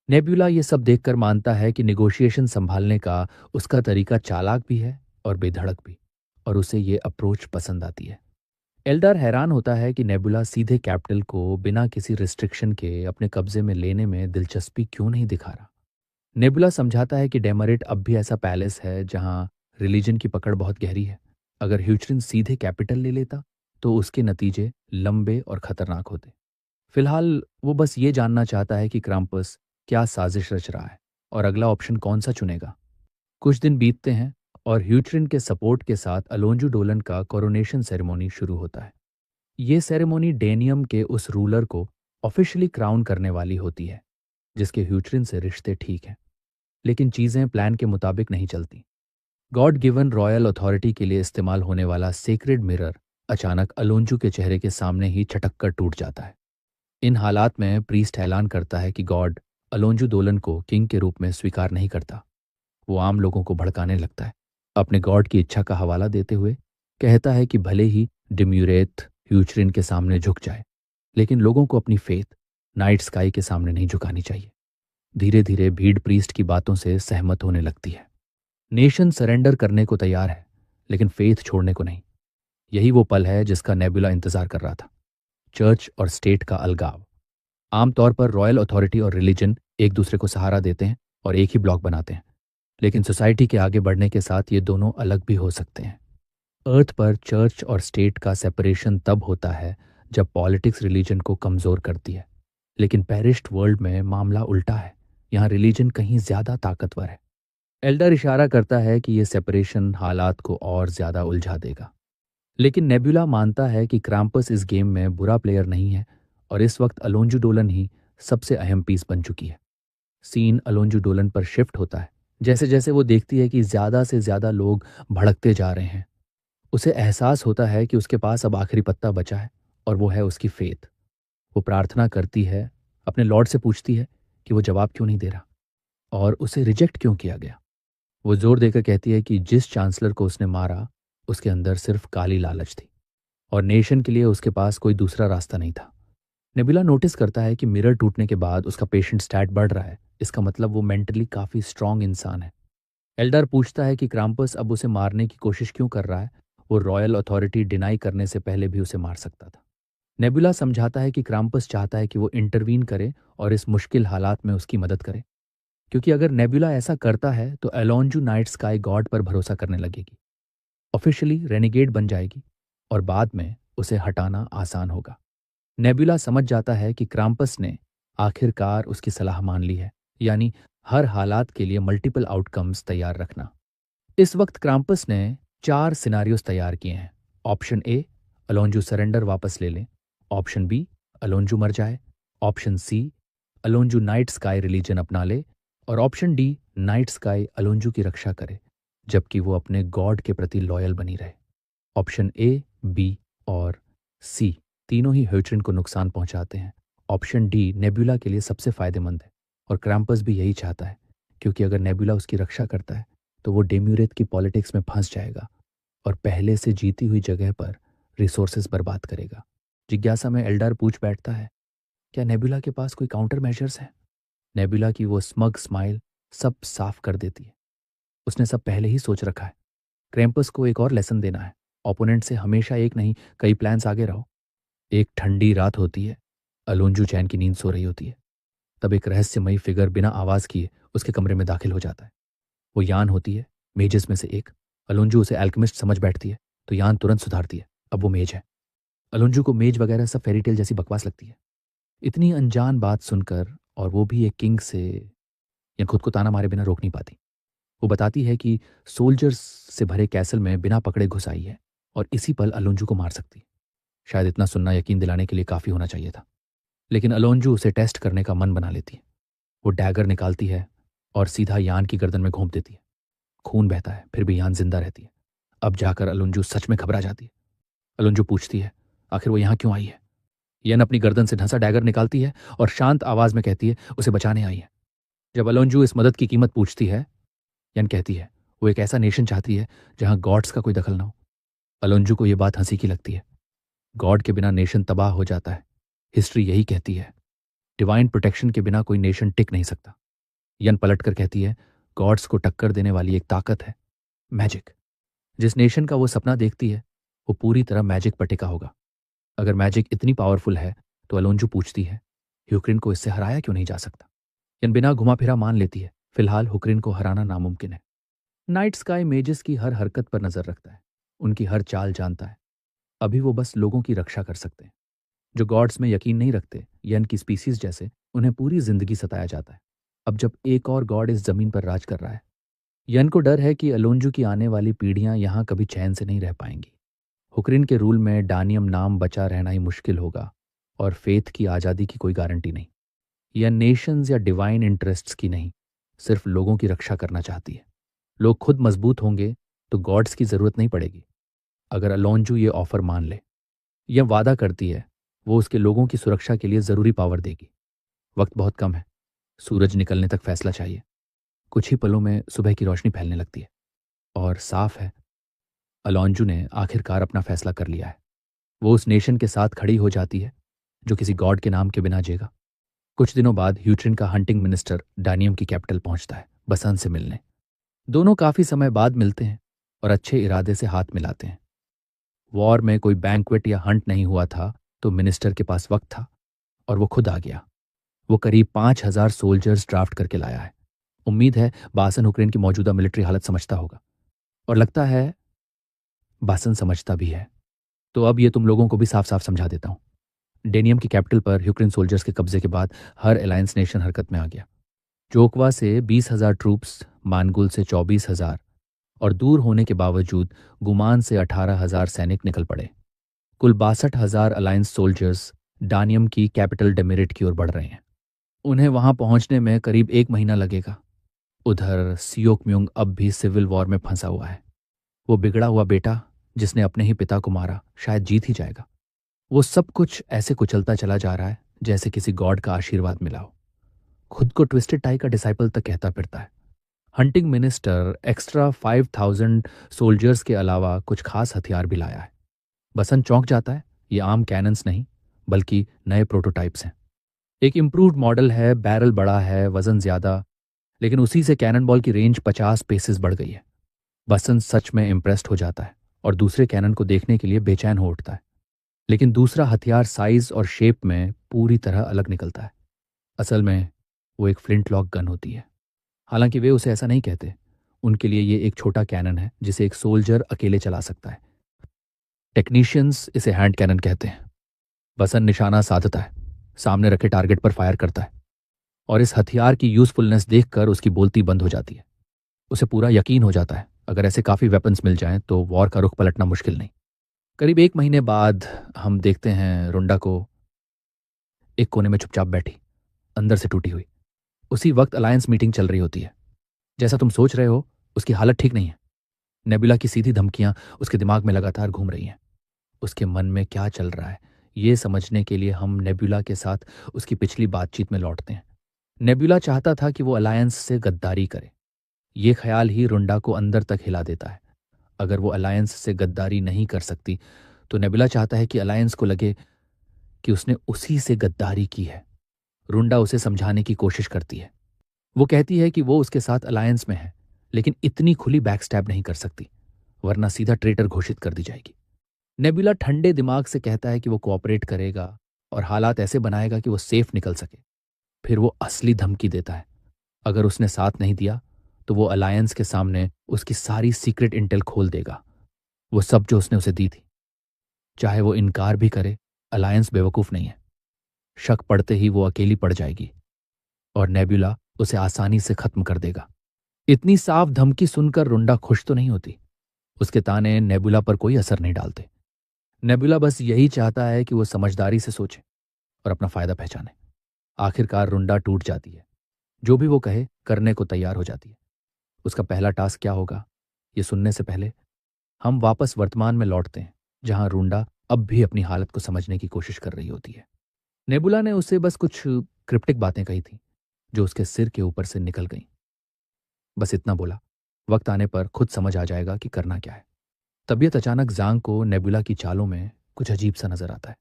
नेबुला ये सब देखकर मानता है कि निगोशिएशन संभालने का उसका तरीका चालाक भी है और बेधड़क भी, और उसे ये अप्रोच पसंद आती है। एल्डर हैरान होता है कि नेबुला सीधे कैपिटल को बिना किसी रिस्ट्रिक्शन के अपने कब्जे में लेने में दिलचस्पी क्यों नहीं दिखा रहा। नेबुला समझाता है कि डेमरिट अब भी ऐसा पैलेस है जहां रिलीजन की पकड़ बहुत गहरी है। अगर ह्यूचरिन सीधे कैपिटल ले लेता तो उसके नतीजे लंबे और खतरनाक होते। फिलहाल वो बस ये जानना चाहता है कि क्रैम्पस क्या साजिश रच रहा है और अगला ऑप्शन कौन सा चुनेगा। कुछ दिन बीतते हैं और ह्यूचरिन के सपोर्ट के साथ अलोंजू डोलन का कोरोनेशन सेरेमोनी शुरू होता है। ये सेरेमोनी डेनियम के उस रूलर को ऑफिशियली क्राउन करने वाली होती है जिसके ह्यूचरिन से रिश्ते ठीक हैं, लेकिन चीजें प्लान के मुताबिक नहीं चलती। गॉड गिवन रॉयल अथॉरिटी के लिए इस्तेमाल होने वाला सेक्रेड मिरर अचानक अलोंजू के चेहरे के सामने ही छटक कर टूट जाता है। इन हालात में प्रीस्ट ऐलान करता है कि गॉड अलोंजू दोलन को किंग के रूप में स्वीकार नहीं करता। वो आम लोगों को भड़काने लगता है, अपने गॉड की इच्छा का हवाला देते हुए कहता है कि भले ही डिम्यूरेथ ह्यूचरिन के सामने झुक जाए, लेकिन लोगों को अपनी फेथ नाइट स्काई के सामने नहीं झुकानी चाहिए। धीरे धीरे भीड़ प्रीस्ट की बातों से सहमत होने लगती है। नेशन सरेंडर करने को तैयार है, लेकिन फेथ छोड़ने को नहीं। यही वो पल है जिसका नेबुला इंतजार कर रहा था। चर्च और स्टेट का अलगाव। आमतौर पर रॉयल अथॉरिटी और रिलीजन एक दूसरे को सहारा देते हैं और एक ही ब्लॉक बनाते हैं, लेकिन सोसाइटी के आगे बढ़ने के साथ ये दोनों अलग भी हो सकते हैं। अर्थ पर चर्च और स्टेट का सेपरेशन तब होता है जब पॉलिटिक्स रिलीजन को कमजोर करती है, लेकिन पेरिश्ड वर्ल्ड में मामला उल्टा है। यहाँ रिलीजन कहीं ज्यादा ताकतवर है। एल्डर इशारा करता है कि यह सेपरेशन हालात को और ज्यादा उलझा देगा, लेकिन नेबुला मानता है कि क्राम्पस इस गेम में बुरा प्लेयर नहीं है और इस वक्त अलोंजो डोलन ही सबसे अहम पीस बन चुकी है। सीन अलोंजो डोलन पर शिफ्ट होता है जैसे जैसे वो देखती है कि ज्यादा से ज्यादा लोग भड़कते जा रहे हैं। उसे एहसास होता है कि उसके पास अब आखिरी पत्ता बचा है और वो है उसकी फेथ। वो प्रार्थना करती है, अपने लॉर्ड से पूछती है कि वो जवाब क्यों नहीं दे रहा और उसे रिजेक्ट क्यों किया गया। वो जोर देकर कहती है कि जिस चांसलर को उसने मारा उसके अंदर सिर्फ काली लालच थी और नेशन के लिए उसके पास कोई दूसरा रास्ता नहीं था। नेबुला नोटिस करता है कि मिरर टूटने के बाद उसका पेशेंट स्टैट बढ़ रहा है। इसका मतलब वो मेंटली काफी स्ट्रांग इंसान है। एल्डर पूछता है कि क्राम्पस अब उसे मारने की कोशिश क्यों कर रहा है। वो रॉयल अथॉरिटी डिनाई करने से पहले भी उसे मार सकता था। नेबुला समझाता है कि क्राम्पस चाहता है कि वो इंटरवीन करे और इस मुश्किल हालात में उसकी मदद करे, क्योंकि अगर नेबुला ऐसा करता है तो एलोंजो नाइट स्काई गॉड पर भरोसा करने लगेगी, ऑफिशियली रेनिगेड बन जाएगी और बाद में उसे हटाना आसान होगा। नेबुला समझ जाता है कि क्राम्पस ने आखिरकार उसकी सलाह मान ली है, यानी हर हालात के लिए मल्टीपल आउटकम्स तैयार रखना। इस वक्त क्राम्पस ने 4 सिनारियोस तैयार किए हैं। ऑप्शन ए, अलोंजो सरेंडर वापस ले लें। ऑप्शन बी, अलोंजो मर जाए। Option C, Alonzo Night Sky religion अपना ले। और option D, Night Sky Alonzo की रक्षा करे जबकि वो अपने गॉड के प्रति लॉयल बनी रहे। ऑप्शन ए, बी और सी तीनों ही ह्यूचरिन को नुकसान पहुंचाते हैं। ऑप्शन डी नेबुला के लिए सबसे फायदेमंद है और क्राम्पस भी यही चाहता है, क्योंकि अगर नेबुला उसकी रक्षा करता है तो वो डेम्यूरेथ की पॉलिटिक्स में फंस जाएगा और पहले से जीती हुई जगह पर रिसोर्सेज बर्बाद करेगा। जिज्ञासा में एल्डर पूछ बैठता है, क्या नेबुला के पास कोई काउंटर मेजर्स हैं? नेबुला की वो स्मग स्माइल सब साफ कर देती है। उसने सब पहले ही सोच रखा है। क्रैम्पस को एक और लेसन देना है। ओपोनेंट से हमेशा एक नहीं कई प्लान्स आगे रहो। एक ठंडी रात होती है। अलोंजो चैन की नींद सो रही होती है। तब एक रहस्यमयी फिगर बिना आवाज किए उसके कमरे में दाखिल हो जाता है। वो यान होती है, मेजेस में से एक। अलोंजो उसे एल्केमिस्ट समझ बैठती है तो यान तुरंत सुधारती है, अब वो मेज है। अलोंजो को मेज वगैरह सब फेरीटेल जैसी बकवास लगती है। इतनी अनजान बात सुनकर, और वो भी एक किंग से, या खुद को ताना मारे बिना रोक नहीं पाती। वो बताती है कि सोल्जर्स से भरे कैसल में बिना पकड़े घुस आई है और इसी पल अलोंजो को मार सकती है। शायद इतना सुनना यकीन दिलाने के लिए काफी होना चाहिए था, लेकिन अलोंजो उसे टेस्ट करने का मन बना लेती है। वो डैगर निकालती है और सीधा यान की गर्दन में घोंप देती है। खून बहता है, फिर भी यान जिंदा रहती है। अब जाकर अलोंजो सच में घबरा जाती है। अलोंजो पूछती है आखिर वो यहाँ क्यों आई है। यन अपनी गर्दन से ढंसा डैगर निकालती है और शांत आवाज में कहती है उसे बचाने आई है। जब अलोंजो इस मदद की कीमत पूछती है, यन कहती है वो एक ऐसा नेशन चाहती है जहां गॉड्स का कोई दखल ना हो। अलोंजो को यह बात हंसी की लगती है। गॉड के बिना नेशन तबाह हो जाता है। हिस्ट्री यही कहती है। डिवाइन प्रोटेक्शन के बिना कोई नेशन टिक नहीं सकता। यन पलटकर कहती है गॉड्स को टक्कर देने वाली एक ताकत है, मैजिक। जिस नेशन का वो सपना देखती है वो पूरी तरह मैजिक पर टिका होगा। अगर मैजिक इतनी पावरफुल है तो अलोंजो पूछती है ह्यूक्रिन को इससे हराया क्यों नहीं जा सकता। यन बिना घुमा फिरा मान लेती है फिलहाल हुक्रिन को हराना नामुमकिन है। नाइट स्काई मेजेस की हर हरकत पर नजर रखता है, उनकी हर चाल जानता है। अभी वो बस लोगों की रक्षा कर सकते हैं। जो गॉड्स में यकीन नहीं रखते, यन की स्पीसीज जैसे, उन्हें पूरी जिंदगी सताया जाता है। अब जब एक और गॉड इस जमीन पर राज कर रहा है, यन को डर है कि अलोंजो की आने वाली पीढ़ियां यहां कभी चैन से नहीं रह पाएंगी। हुक्रिन के रूल में डानियम नाम बचा रहना ही मुश्किल होगा और फेथ की आज़ादी की कोई गारंटी नहीं। यह नेशंस या डिवाइन इंटरेस्ट्स की नहीं, सिर्फ लोगों की रक्षा करना चाहती है। लोग खुद मजबूत होंगे तो गॉड्स की जरूरत नहीं पड़ेगी। अगर अलोंजो ये ऑफर मान ले, यह वादा करती है वो उसके लोगों की सुरक्षा के लिए जरूरी पावर देगी। वक्त बहुत कम है, सूरज निकलने तक फैसला चाहिए। कुछ ही पलों में सुबह की रोशनी फैलने लगती है और साफ है, अलोंजू ने आखिरकार अपना फैसला कर लिया है। वो उस नेशन के साथ खड़ी हो जाती है जो किसी गॉड के नाम के बिना जेगा। कुछ दिनों बाद ह्यूट्रिन का हंटिंग मिनिस्टर डानियम की कैपिटल पहुंचता है बसंत से मिलने। दोनों काफी समय बाद मिलते हैं और अच्छे इरादे से हाथ मिलाते हैं। वॉर में कोई बैंक्वेट या हंट नहीं हुआ था, तो मिनिस्टर के पास वक्त था और वो खुद आ गया। वो करीब 5,000 सोल्जर्स ड्राफ्ट करके लाया है। उम्मीद है बासन यूक्रेन की मौजूदा मिलिट्री हालत समझता होगा, और लगता है बासन समझता भी है। तो अब ये तुम लोगों को भी साफ साफ समझा देता हूं। डेनियम की कैपिटल पर यूक्रेन सोल्जर्स के कब्जे के बाद हर अलायंस नेशन हरकत में आ गया। चोकवा से 20,000 ट्रूप्स, मानगुल से 24,000 और दूर होने के बावजूद गुमान से 18,000 सैनिक निकल पड़े। कुल 62,000 अलायंस सोल्जर्स डानियम की कैपिटल डेमेरिट की ओर बढ़ रहे हैं। उन्हें वहां पहुंचने में करीब 1 महीना लगेगा। उधर सियोकम्युंग अब भी सिविल वॉर में फंसा हुआ है। वो बिगड़ा हुआ बेटा जिसने अपने ही पिता को मारा शायद जीत ही जाएगा। वो सब कुछ ऐसे कुचलता चला जा रहा है जैसे किसी गॉड का आशीर्वाद मिला हो। खुद को ट्विस्टेड टाई का डिसाइपल तक कहता फिरता है। हंटिंग मिनिस्टर एक्स्ट्रा 5,000 सोल्जर्स के अलावा कुछ खास हथियार भी लाया है। बसंत चौंक जाता है। ये आम कैनन्स नहीं, बल्कि नए प्रोटोटाइप्स हैं। एक इम्प्रूव्ड मॉडल है, बैरल बड़ा है, वजन ज्यादा, लेकिन उसी से कैनन बॉल की रेंज 50 पेसेस बढ़ गई है। बसंत सच में इम्प्रेस्ड हो जाता है और दूसरे कैनन को देखने के लिए बेचैन हो उठता है। लेकिन दूसरा हथियार साइज और शेप में पूरी तरह अलग निकलता है। असल में वो एक फ्लिंट लॉक गन होती है। हालांकि वे उसे ऐसा नहीं कहते। उनके लिए ये एक छोटा कैनन है जिसे एक सोल्जर अकेले चला सकता है। टेक्नीशियंस इसे हैंड कैनन कहते हैं। बसंत निशाना साधता है, सामने रखे टारगेट पर फायर करता है, और इस हथियार की यूजफुलनेस देखकर उसकी बोलती बंद हो जाती है। उसे पूरा यकीन हो जाता है अगर ऐसे काफी वेपन्स मिल जाएं तो वॉर का रुख पलटना मुश्किल नहीं। करीब 1 महीने बाद हम देखते हैं रुंडा को एक कोने में चुपचाप बैठी, अंदर से टूटी हुई। उसी वक्त अलायंस मीटिंग चल रही होती है। जैसा तुम सोच रहे हो, उसकी हालत ठीक नहीं है। नेबुला की सीधी धमकियां उसके दिमाग में लगातार घूम रही हैं। उसके मन में क्या चल रहा है, ये समझने के लिए हम नेबुला के साथ उसकी पिछली बातचीत में लौटते हैं। नेबुला चाहता था कि वो अलायंस से गद्दारी करे। ये ख्याल ही रुंडा को अंदर तक हिला देता है। अगर वो अलायंस से गद्दारी नहीं कर सकती, तो नेबुला चाहता है कि अलायंस को लगे कि उसने उसी से गद्दारी की है। रुंडा उसे समझाने की कोशिश करती है। वो कहती है कि वो उसके साथ अलायंस में है, लेकिन इतनी खुली बैकस्टैब नहीं कर सकती, वरना सीधा ट्रेटर घोषित कर दी जाएगी। नेबुला ठंडे दिमाग से कहता है कि वो कोऑपरेट करेगा और हालात ऐसे बनाएगा कि वो सेफ निकल सके। फिर वो असली धमकी देता है। अगर उसने साथ नहीं दिया तो वो अलायंस के सामने उसकी सारी सीक्रेट इंटेल खोल देगा, वो सब जो उसने उसे दी थी। चाहे वो इनकार भी करे, अलायंस बेवकूफ नहीं है। शक पड़ते ही वो अकेली पड़ जाएगी और नेबुला उसे आसानी से खत्म कर देगा। इतनी साफ धमकी सुनकर रुंडा खुश तो नहीं होती। उसके ताने नेबुला पर कोई असर नहीं डालते। नेबुला बस यही चाहता है कि वो समझदारी से सोचे और अपना फायदा पहचाने। आखिरकार रुंडा टूट जाती है। जो भी वो कहे करने को तैयार हो जाती है। उसका पहला टास्क क्या होगा, ये सुनने से पहले हम वापस वर्तमान में लौटते हैं, जहां रुंडा अब भी अपनी हालत को समझने की कोशिश कर रही होती है। नेबुला ने उसे बस कुछ क्रिप्टिक बातें कही थी जो उसके सिर के ऊपर से निकल गईं। बस इतना बोला, वक्त आने पर खुद समझ आ जाएगा कि करना क्या है। तबीयत अचानक जांग को नेबुला की चालों में कुछ अजीब सा नजर आता है।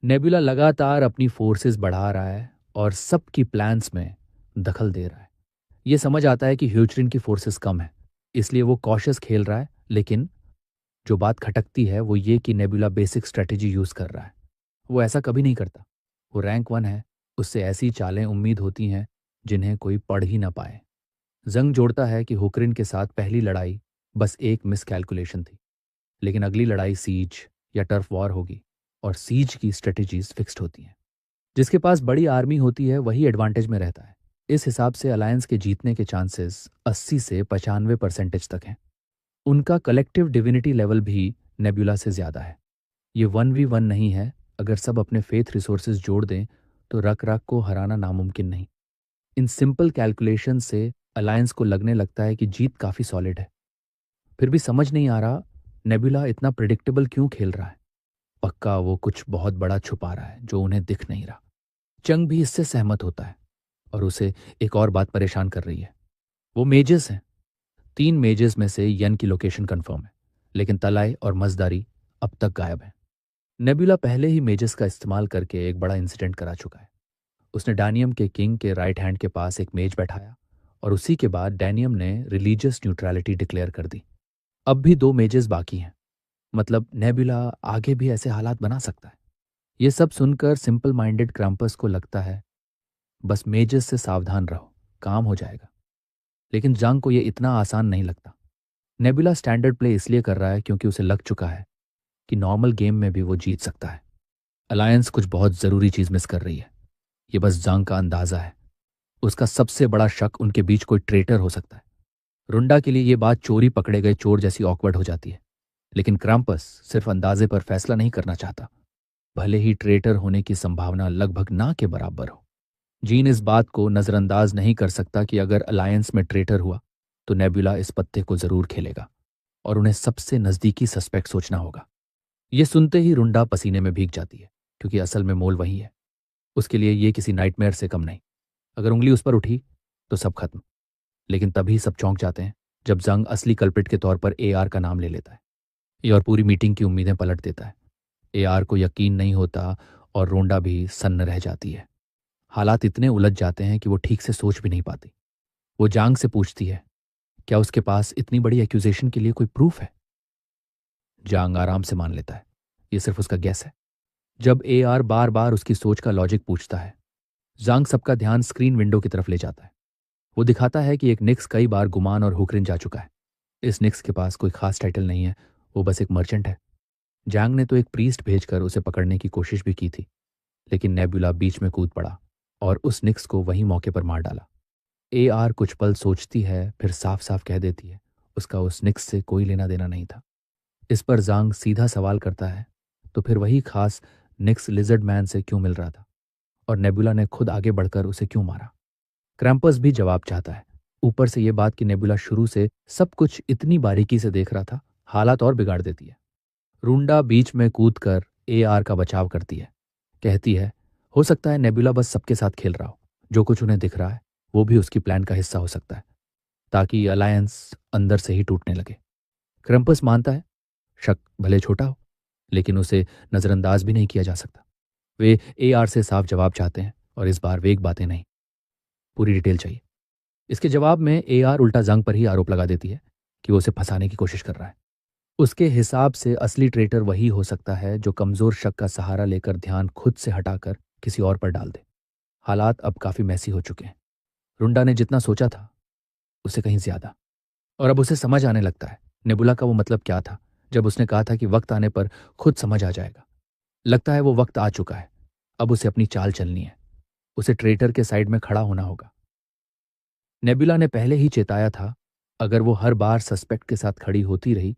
नेबुला लगातार अपनी फोर्सेस बढ़ा रहा है और सबकी प्लान्स में दखल दे रहा है। ये समझ आता है कि ह्यूचरिन की फोर्सेस कम है, इसलिए वो कॉशियस खेल रहा है। लेकिन जो बात खटकती है वो ये कि नेबुला बेसिक स्ट्रेटेजी यूज कर रहा है। वो ऐसा कभी नहीं करता। वो रैंक 1 है, उससे ऐसी चालें उम्मीद होती हैं जिन्हें कोई पढ़ ही ना पाए। जंग जोड़ता है कि हुकरिन के साथ पहली लड़ाई बस एक मिसकैलकुलेशन थी, लेकिन अगली लड़ाई सीज या टर्फ वॉर होगी, और सीज की स्ट्रेटेजीज फिक्स्ड होती हैं। जिसके पास बड़ी आर्मी होती है वही एडवांटेज में रहता है। इस हिसाब से अलायंस के जीतने के चांसेस 80 से 95% तक हैं। उनका कलेक्टिव डिविनिटी लेवल भी नेबुला से ज्यादा है। ये 1v1 नहीं है। अगर सब अपने फेथ रिसोर्सेज जोड़ दें तो रक रक को हराना नामुमकिन नहीं। इन सिंपल कैलकुलेशन से अलायंस को लगने लगता है कि जीत काफी सॉलिड है। फिर भी समझ नहीं आ रहा नेबुला इतना प्रिडिक्टेबल क्यों खेल रहा है। पक्का वो कुछ बहुत बड़ा छुपा रहा है जो उन्हें दिख नहीं रहा। चंग भी इससे सहमत होता है, और उसे एक और बात परेशान कर रही है। वो मेजर्स हैं। 3 मेजेस में से यन की लोकेशन कंफर्म है, लेकिन तलाई और मजदारी अब तक गायब है। नेबुला पहले ही मेजेस का इस्तेमाल करके एक बड़ा इंसिडेंट करा चुका है। उसने डैनियम के किंग के राइट हैंड के पास एक मेज बैठाया और उसी के बाद डैनियम ने रिलीजियस न्यूट्रलिटी डिक्लेयर कर दी। अब भी 2 मेजेस बाकी हैं, मतलब नेबुला आगे भी ऐसे हालात बना सकता है। ये सब सुनकर सिंपल माइंडेड क्रैम्पस को लगता है बस मेजेस से सावधान रहो, काम हो जाएगा। लेकिन जंग को ये इतना आसान नहीं लगता। नेबुला स्टैंडर्ड प्ले इसलिए कर रहा है क्योंकि उसे लग चुका है कि नॉर्मल गेम में भी वो जीत सकता है। अलायंस कुछ बहुत जरूरी चीज मिस कर रही है। ये बस जंग का अंदाजा है। उसका सबसे बड़ा शक उनके बीच कोई ट्रेटर हो सकता है। रुंडा के लिए ये बात चोरी पकड़े गए चोर जैसी ऑकवर्ड हो जाती है, लेकिन क्रैम्पस सिर्फ अंदाजे पर फैसला नहीं करना चाहता, भले ही ट्रेटर होने की संभावना लगभग ना के बराबर हो। जीन इस बात को नजरअंदाज नहीं कर सकता कि अगर अलायंस में ट्रेटर हुआ तो नेबुला इस पत्ते को जरूर खेलेगा और उन्हें सबसे नजदीकी सस्पेक्ट सोचना होगा। यह सुनते ही रुंडा पसीने में भीग जाती है, क्योंकि असल में मोल वही है। उसके लिए यह किसी नाइटमेयर से कम नहीं। अगर उंगली उस पर उठी तो सब खत्म। लेकिन तभी सब चौंक जाते हैं जब जंग असली कल्प्रिट के तौर पर एआर का नाम ले लेता है। ये और पूरी मीटिंग की उम्मीदें पलट देता है। एआर को यकीन नहीं होता और रोंडा भी सन्न रह जाती है। हालात इतने उलझ जाते हैं कि वो ठीक से सोच भी नहीं पाती। वो जांग से पूछती है, क्या उसके पास इतनी बड़ी एक्यूजेशन के लिए कोई प्रूफ है? जांग आराम से मान लेता है, ये सिर्फ उसका गैस है। जब एआर बार बार उसकी सोच का लॉजिक पूछता है, जांग सबका ध्यान स्क्रीन विंडो की तरफ ले जाता है। वो दिखाता है कि एक निक्स कई बार गुमान और हुकरिन जा चुका है। इस निक्स के पास कोई खास टाइटल नहीं है, वो बस एक मर्चेंट है। जांग ने तो एक प्रीस्ट भेजकर उसे पकड़ने की कोशिश भी की थी, लेकिन नेबुला बीच में कूद पड़ा और उस निक्स को वहीं मौके पर मार डाला। एआर कुछ पल सोचती है, फिर साफ साफ कह देती है उसका उस निक्स से कोई लेना देना नहीं था। इस पर जांग सीधा सवाल करता है, तो फिर वही खास निक्स लिजर्ड मैन से क्यों मिल रहा था और नेबुला ने खुद आगे बढ़कर उसे क्यों मारा? क्रैम्पस भी जवाब चाहता है। ऊपर से यह बात कि नेबुला शुरू से सब कुछ इतनी बारीकी से देख रहा था, हालात और बिगाड़ देती है। रूंडा बीच में कूदकर एआर का बचाव करती है। कहती है, हो सकता है नेबुला बस सबके साथ खेल रहा हो। जो कुछ उन्हें दिख रहा है वो भी उसकी प्लान का हिस्सा हो सकता है, ताकि अलायंस अंदर से ही टूटने लगे। क्रैम्पस मानता है, शक भले छोटा हो लेकिन उसे नजरअंदाज भी नहीं किया जा सकता। वे एआर से साफ जवाब चाहते हैं और इस बार वेग बातें नहीं, पूरी डिटेल चाहिए। इसके जवाब में एआर उल्टा जंग पर ही आरोप लगा देती है कि वो उसे फंसाने की कोशिश कर रहा है। उसके हिसाब से असली ट्रेटर वही हो सकता है जो कमजोर शक का सहारा लेकर ध्यान खुद से हटाकर किसी और पर डाल दे। हालात अब काफी मैसी हो चुके हैं। रुंडा ने जितना सोचा था उससे कहीं ज्यादा। और अब उसे समझ आने लगता है नेबुला का वो मतलब क्या था जब उसने कहा था कि वक्त आने पर खुद समझ आ जाएगा। लगता है वो वक्त आ चुका है। अब उसे अपनी चाल चलनी है। उसे ट्रेटर के साइड में खड़ा होना होगा। नेबुला ने पहले ही चेताया था, अगर वो हर बार सस्पेक्ट के साथ खड़ी होती रही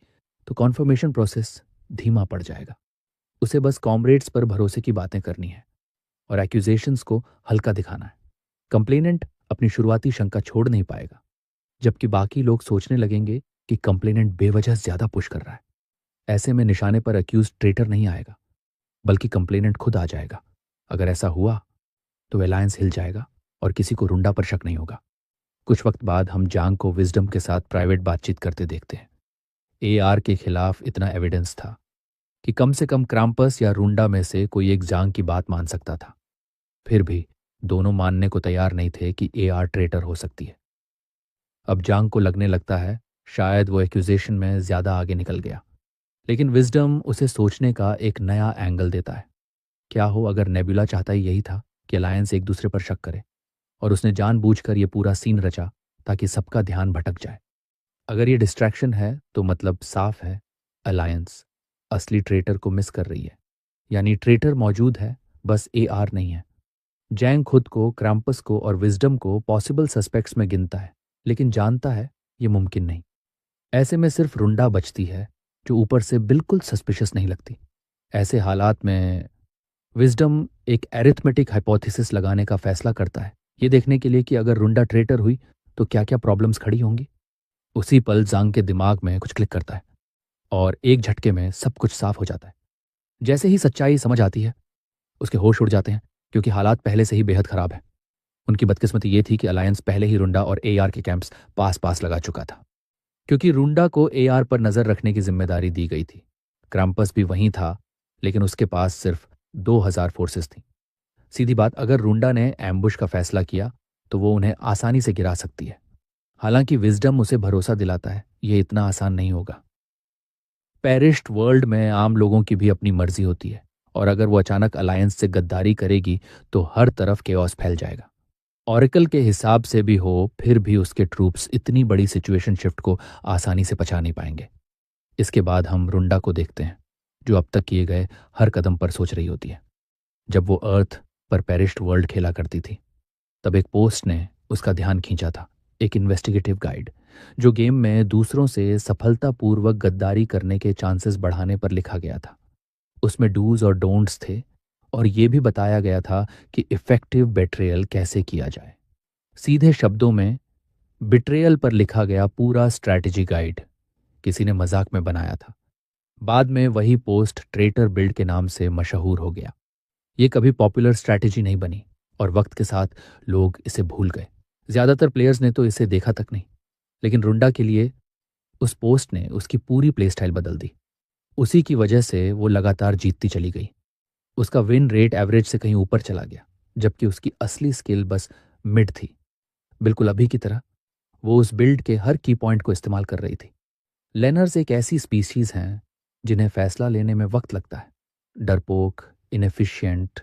तो कॉन्फर्मेशन प्रोसेस धीमा पड़ जाएगा। उसे बस कॉमरेड्स पर भरोसे की बातें करनी है और एक्यूजेशंस को हल्का दिखाना है। कंप्लेनेंट अपनी शुरुआती शंका छोड़ नहीं पाएगा, जबकि बाकी लोग सोचने लगेंगे कि कंप्लेनेंट बेवजह ज्यादा पुश कर रहा है। ऐसे में निशाने पर अक्यूज ट्रेटर नहीं आएगा, बल्कि कंप्लेनेंट खुद आ जाएगा। अगर ऐसा हुआ तो अलायंस हिल जाएगा और किसी को रुंडा पर शक नहीं होगा। कुछ वक्त बाद हम जांग को विजडम के साथ प्राइवेट बातचीत करते देखते हैं। एआर के खिलाफ इतना एविडेंस था कि कम से कम क्रैम्पस या रुंडा में से कोई एक जांग की बात मान सकता था। फिर भी दोनों मानने को तैयार नहीं थे कि एआर ट्रेटर हो सकती है। अब जांग को लगने लगता है शायद वो एक्यूजेशन में ज्यादा आगे निकल गया, लेकिन विजडम उसे सोचने का एक नया एंगल देता है। क्या हो अगर नेबुला चाहता ही यही था कि अलायंस एक दूसरे पर शक करे और उसने जानबूझकर ये पूरा सीन रचा ताकि सबका ध्यान भटक जाए। अगर ये डिस्ट्रैक्शन है तो मतलब साफ है, अलायंस असली ट्रेटर को मिस कर रही है। यानी ट्रेटर मौजूद है, बस एआर नहीं है। जैंग खुद को, क्रैम्पस को और विजडम को पॉसिबल सस्पेक्ट्स में गिनता है, लेकिन जानता है ये मुमकिन नहीं। ऐसे में सिर्फ रुंडा बचती है जो ऊपर से बिल्कुल सस्पिशियस नहीं लगती। ऐसे हालात में विजडम एक एरिथमेटिक हाइपोथेसिस लगाने का फैसला करता है, ये देखने के लिए कि अगर रुंडा ट्रेटर हुई तो क्या क्या प्रॉब्लम्स खड़ी होंगी। उसी पल जांग के दिमाग में कुछ क्लिक करता है और एक झटके में सब कुछ साफ हो जाता है। जैसे ही सच्चाई समझ आती है उसके होश उड़ जाते हैं, क्योंकि हालात पहले से ही बेहद खराब है। उनकी बदकिस्मती ये थी कि अलायंस पहले ही रुंडा और एआर के कैंप्स पास पास लगा चुका था। क्योंकि रुंडा को एआर पर नजर रखने की जिम्मेदारी दी गई थी। क्रैम्पस भी वहीं था, लेकिन उसके पास सिर्फ 2000 फोर्सेस थी। सीधी बात, अगर रुंडा ने एम्बुश का फैसला किया तो वो उन्हें आसानी से गिरा सकती है। हालांकि विजडम उसे भरोसा दिलाता है ये इतना आसान नहीं होगा। पेरिश्ड वर्ल्ड में आम लोगों की भी अपनी मर्जी होती है, और अगर वो अचानक अलायंस से गद्दारी करेगी तो हर तरफ केओस फैल जाएगा। ऑरेकल के हिसाब से भी हो, फिर भी उसके ट्रूप्स इतनी बड़ी सिचुएशन शिफ्ट को आसानी से पचा नहीं पाएंगे। इसके बाद हम रुंडा को देखते हैं, जो अब तक किए गए हर कदम पर सोच रही होती है। जब वो अर्थ पर पेरिश्ड वर्ल्ड खेला करती थी, तब एक पोस्ट ने उसका ध्यान खींचा था, एक इन्वेस्टिगेटिव गाइड जो गेम में दूसरों से सफलतापूर्वक गद्दारी करने के चांसेस बढ़ाने पर लिखा गया था। उसमें डूज और डोंट्स थे, और यह भी बताया गया था कि इफेक्टिव बेट्रेयल कैसे किया जाए। सीधे शब्दों में बिट्रेयल पर लिखा गया पूरा स्ट्रैटेजी गाइड किसी ने मजाक में बनाया था। बाद में वही पोस्ट ट्रेटर बिल्ड के नाम से मशहूर हो गया। ये कभी पॉपुलर स्ट्रैटेजी नहीं बनी, और वक्त के साथ लोग इसे भूल गए। ज्यादातर प्लेयर्स ने तो इसे देखा तक नहीं। लेकिन रुंडा के लिए उस पोस्ट ने उसकी पूरी प्ले स्टाइल बदल दी। उसी की वजह से वो लगातार जीतती चली गई। उसका विन रेट एवरेज से कहीं ऊपर चला गया, जबकि उसकी असली स्किल बस मिड थी। बिल्कुल अभी की तरह वो उस बिल्ड के हर की पॉइंट को इस्तेमाल कर रही थी। लेनर्स एक ऐसी स्पीशीज हैं जिन्हें फैसला लेने में वक्त लगता है। डरपोक, इनएफिशिएंट,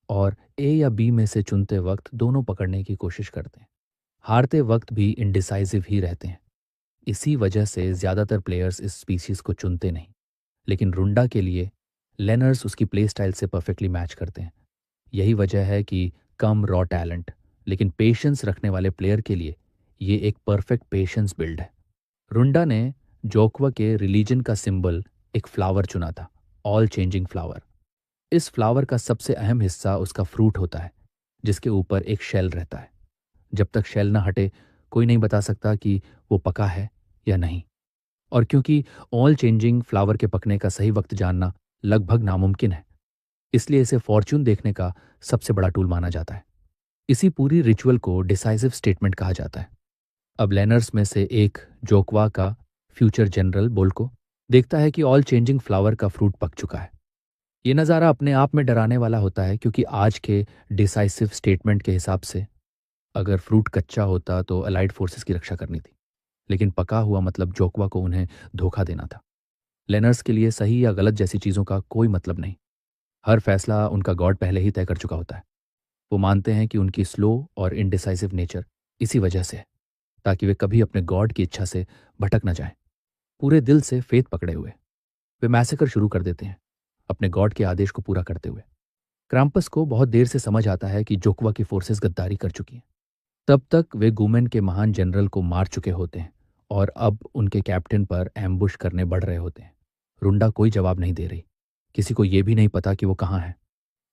और ए या बी में से चुनते वक्त दोनों पकड़ने की कोशिश करते हैं। हारते वक्त भी इनडिसाइसिव ही रहते हैं। इसी वजह से ज्यादातर प्लेयर्स इस स्पीशीज को चुनते नहीं। लेकिन रुंडा के लिए लेनर्स उसकी प्ले स्टाइल से परफेक्टली मैच करते हैं। यही वजह है कि कम रॉ टैलेंट लेकिन पेशेंस रखने वाले प्लेयर के लिए ये एक परफेक्ट पेशेंस बिल्ड है। रुंडा ने जोक्वा के रिलीजन का सिंबल एक फ्लावर चुना था, ऑल चेंजिंग फ्लावर। इस फ्लावर का सबसे अहम हिस्सा उसका फ्रूट होता है, जिसके ऊपर एक शेल रहता है। जब तक शेल ना हटे, कोई नहीं बता सकता कि वो पका है या नहीं। और क्योंकि ऑल चेंजिंग फ्लावर के पकने का सही वक्त जानना लगभग नामुमकिन है, इसलिए इसे फॉर्च्यून देखने का सबसे बड़ा टूल माना जाता है। इसी पूरी रिचुअल को डिसाइसिव स्टेटमेंट कहा जाता है। अब लेनर्स में से एक जोक्वा का फ्यूचर जनरल बोल्को देखता है कि ऑल चेंजिंग फ्लावर का फ्रूट पक चुका है। ये नज़ारा अपने आप में डराने वाला होता है, क्योंकि आज के डिसाइसिव स्टेटमेंट के हिसाब से अगर फ्रूट कच्चा होता तो अलाइड फोर्सेस की रक्षा करनी थी, लेकिन पका हुआ मतलब जोक्वा को उन्हें धोखा देना था। लेनर्स के लिए सही या गलत जैसी चीज़ों का कोई मतलब नहीं। हर फैसला उनका गॉड पहले ही तय कर चुका होता है। वो मानते हैं कि उनकी स्लो और इनडिसाइसिव नेचर इसी वजह से है, ताकि वे कभी अपने गॉड की इच्छा से भटक न जाएं। पूरे दिल से फेथ पकड़े हुए वे मैसेकर शुरू कर देते हैं, अपने गॉड के आदेश को पूरा करते हुए। क्रैम्पस को बहुत देर से समझ आता है कि जोक्वा की फोर्सेस गद्दारी कर चुकी हैं। तब तक वे गुमेन के महान जनरल को मार चुके होते हैं, और अब उनके कैप्टन पर एम्बुश करने बढ़ रहे होते हैं। रुंडा कोई जवाब नहीं दे रही। किसी को यह भी नहीं पता कि वो कहाँ है।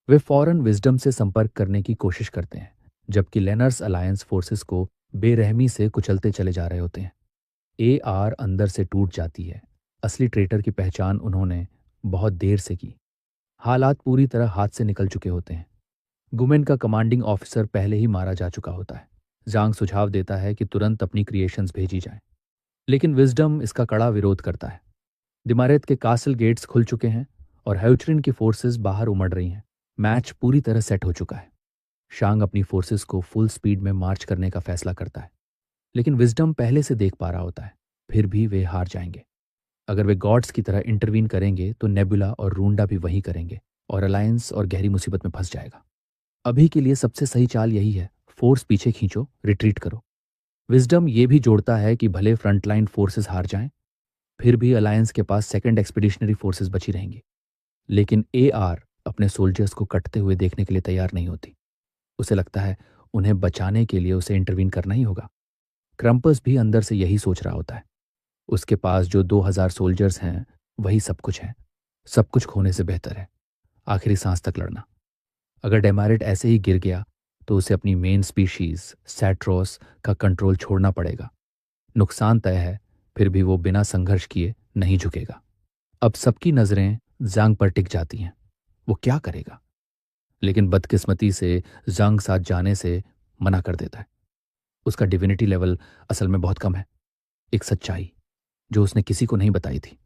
वे फौरन विजडम से संपर्क करने की कोशिश करते हैं, जबकि लेनर्स अलायंस फोर्सेस को बेरहमी से कुचलते चले जा रहे होते हैं। एआर अंदर से टूट जाती है। असली ट्रेटर की पहचान उन्होंने बहुत देर से की। हालात पूरी तरह हाथ से निकल चुके होते हैं। गुमेन का कमांडिंग ऑफिसर पहले ही मारा जा चुका होता है। जांग सुझाव देता है कि तुरंत अपनी क्रिएशंस भेजी जाएं, लेकिन विजडम इसका कड़ा विरोध करता है। दिमारेत के कासल गेट्स खुल चुके हैं और हेउचरिन की फोर्सेस बाहर उमड़ रही हैं। मैच पूरी तरह सेट हो चुका है। शांग अपनी फोर्सेस को फुल स्पीड में मार्च करने का फैसला करता है, लेकिन विजडम पहले से देख पा रहा होता है, फिर भी वे हार जाएंगे। अगर वे गॉड्स की तरह इंटरवीन करेंगे तो नेबुला और रूंडा भी वही करेंगे, और अलायंस और गहरी मुसीबत में फंस जाएगा। अभी के लिए सबसे सही चाल यही है, फोर्स पीछे खींचो, रिट्रीट करो। विजडम ये भी जोड़ता है कि भले फ्रंटलाइन फोर्सेस हार जाएं, फिर भी अलायंस के पास सेकंड एक्सपीडिशनरी फोर्सेस बची रहेंगी। लेकिन एआर अपने सोल्जर्स को कटते हुए देखने के लिए तैयार नहीं होती। उसे लगता है उन्हें बचाने के लिए उसे इंटरवीन करना ही होगा। क्रम्पस भी अंदर से यही सोच रहा होता है। उसके पास जो 2000 सोल्जर्स हैं वही सब कुछ है। सब कुछ खोने से बेहतर है आखिरी सांस तक लड़ना। अगर डेमारिट ऐसे ही गिर गया तो उसे अपनी मेन स्पीशीज सैट्रोस का कंट्रोल छोड़ना पड़ेगा। नुकसान तय है, फिर भी वो बिना संघर्ष किए नहीं झुकेगा। अब सबकी नजरें जांग पर टिक जाती हैं। वो क्या करेगा? लेकिन बदकिस्मती से जांग साथ जाने से मना कर देता है। उसका डिविनिटी लेवल असल में बहुत कम है। एक सच्चाई जो उसने किसी को नहीं बताई थी।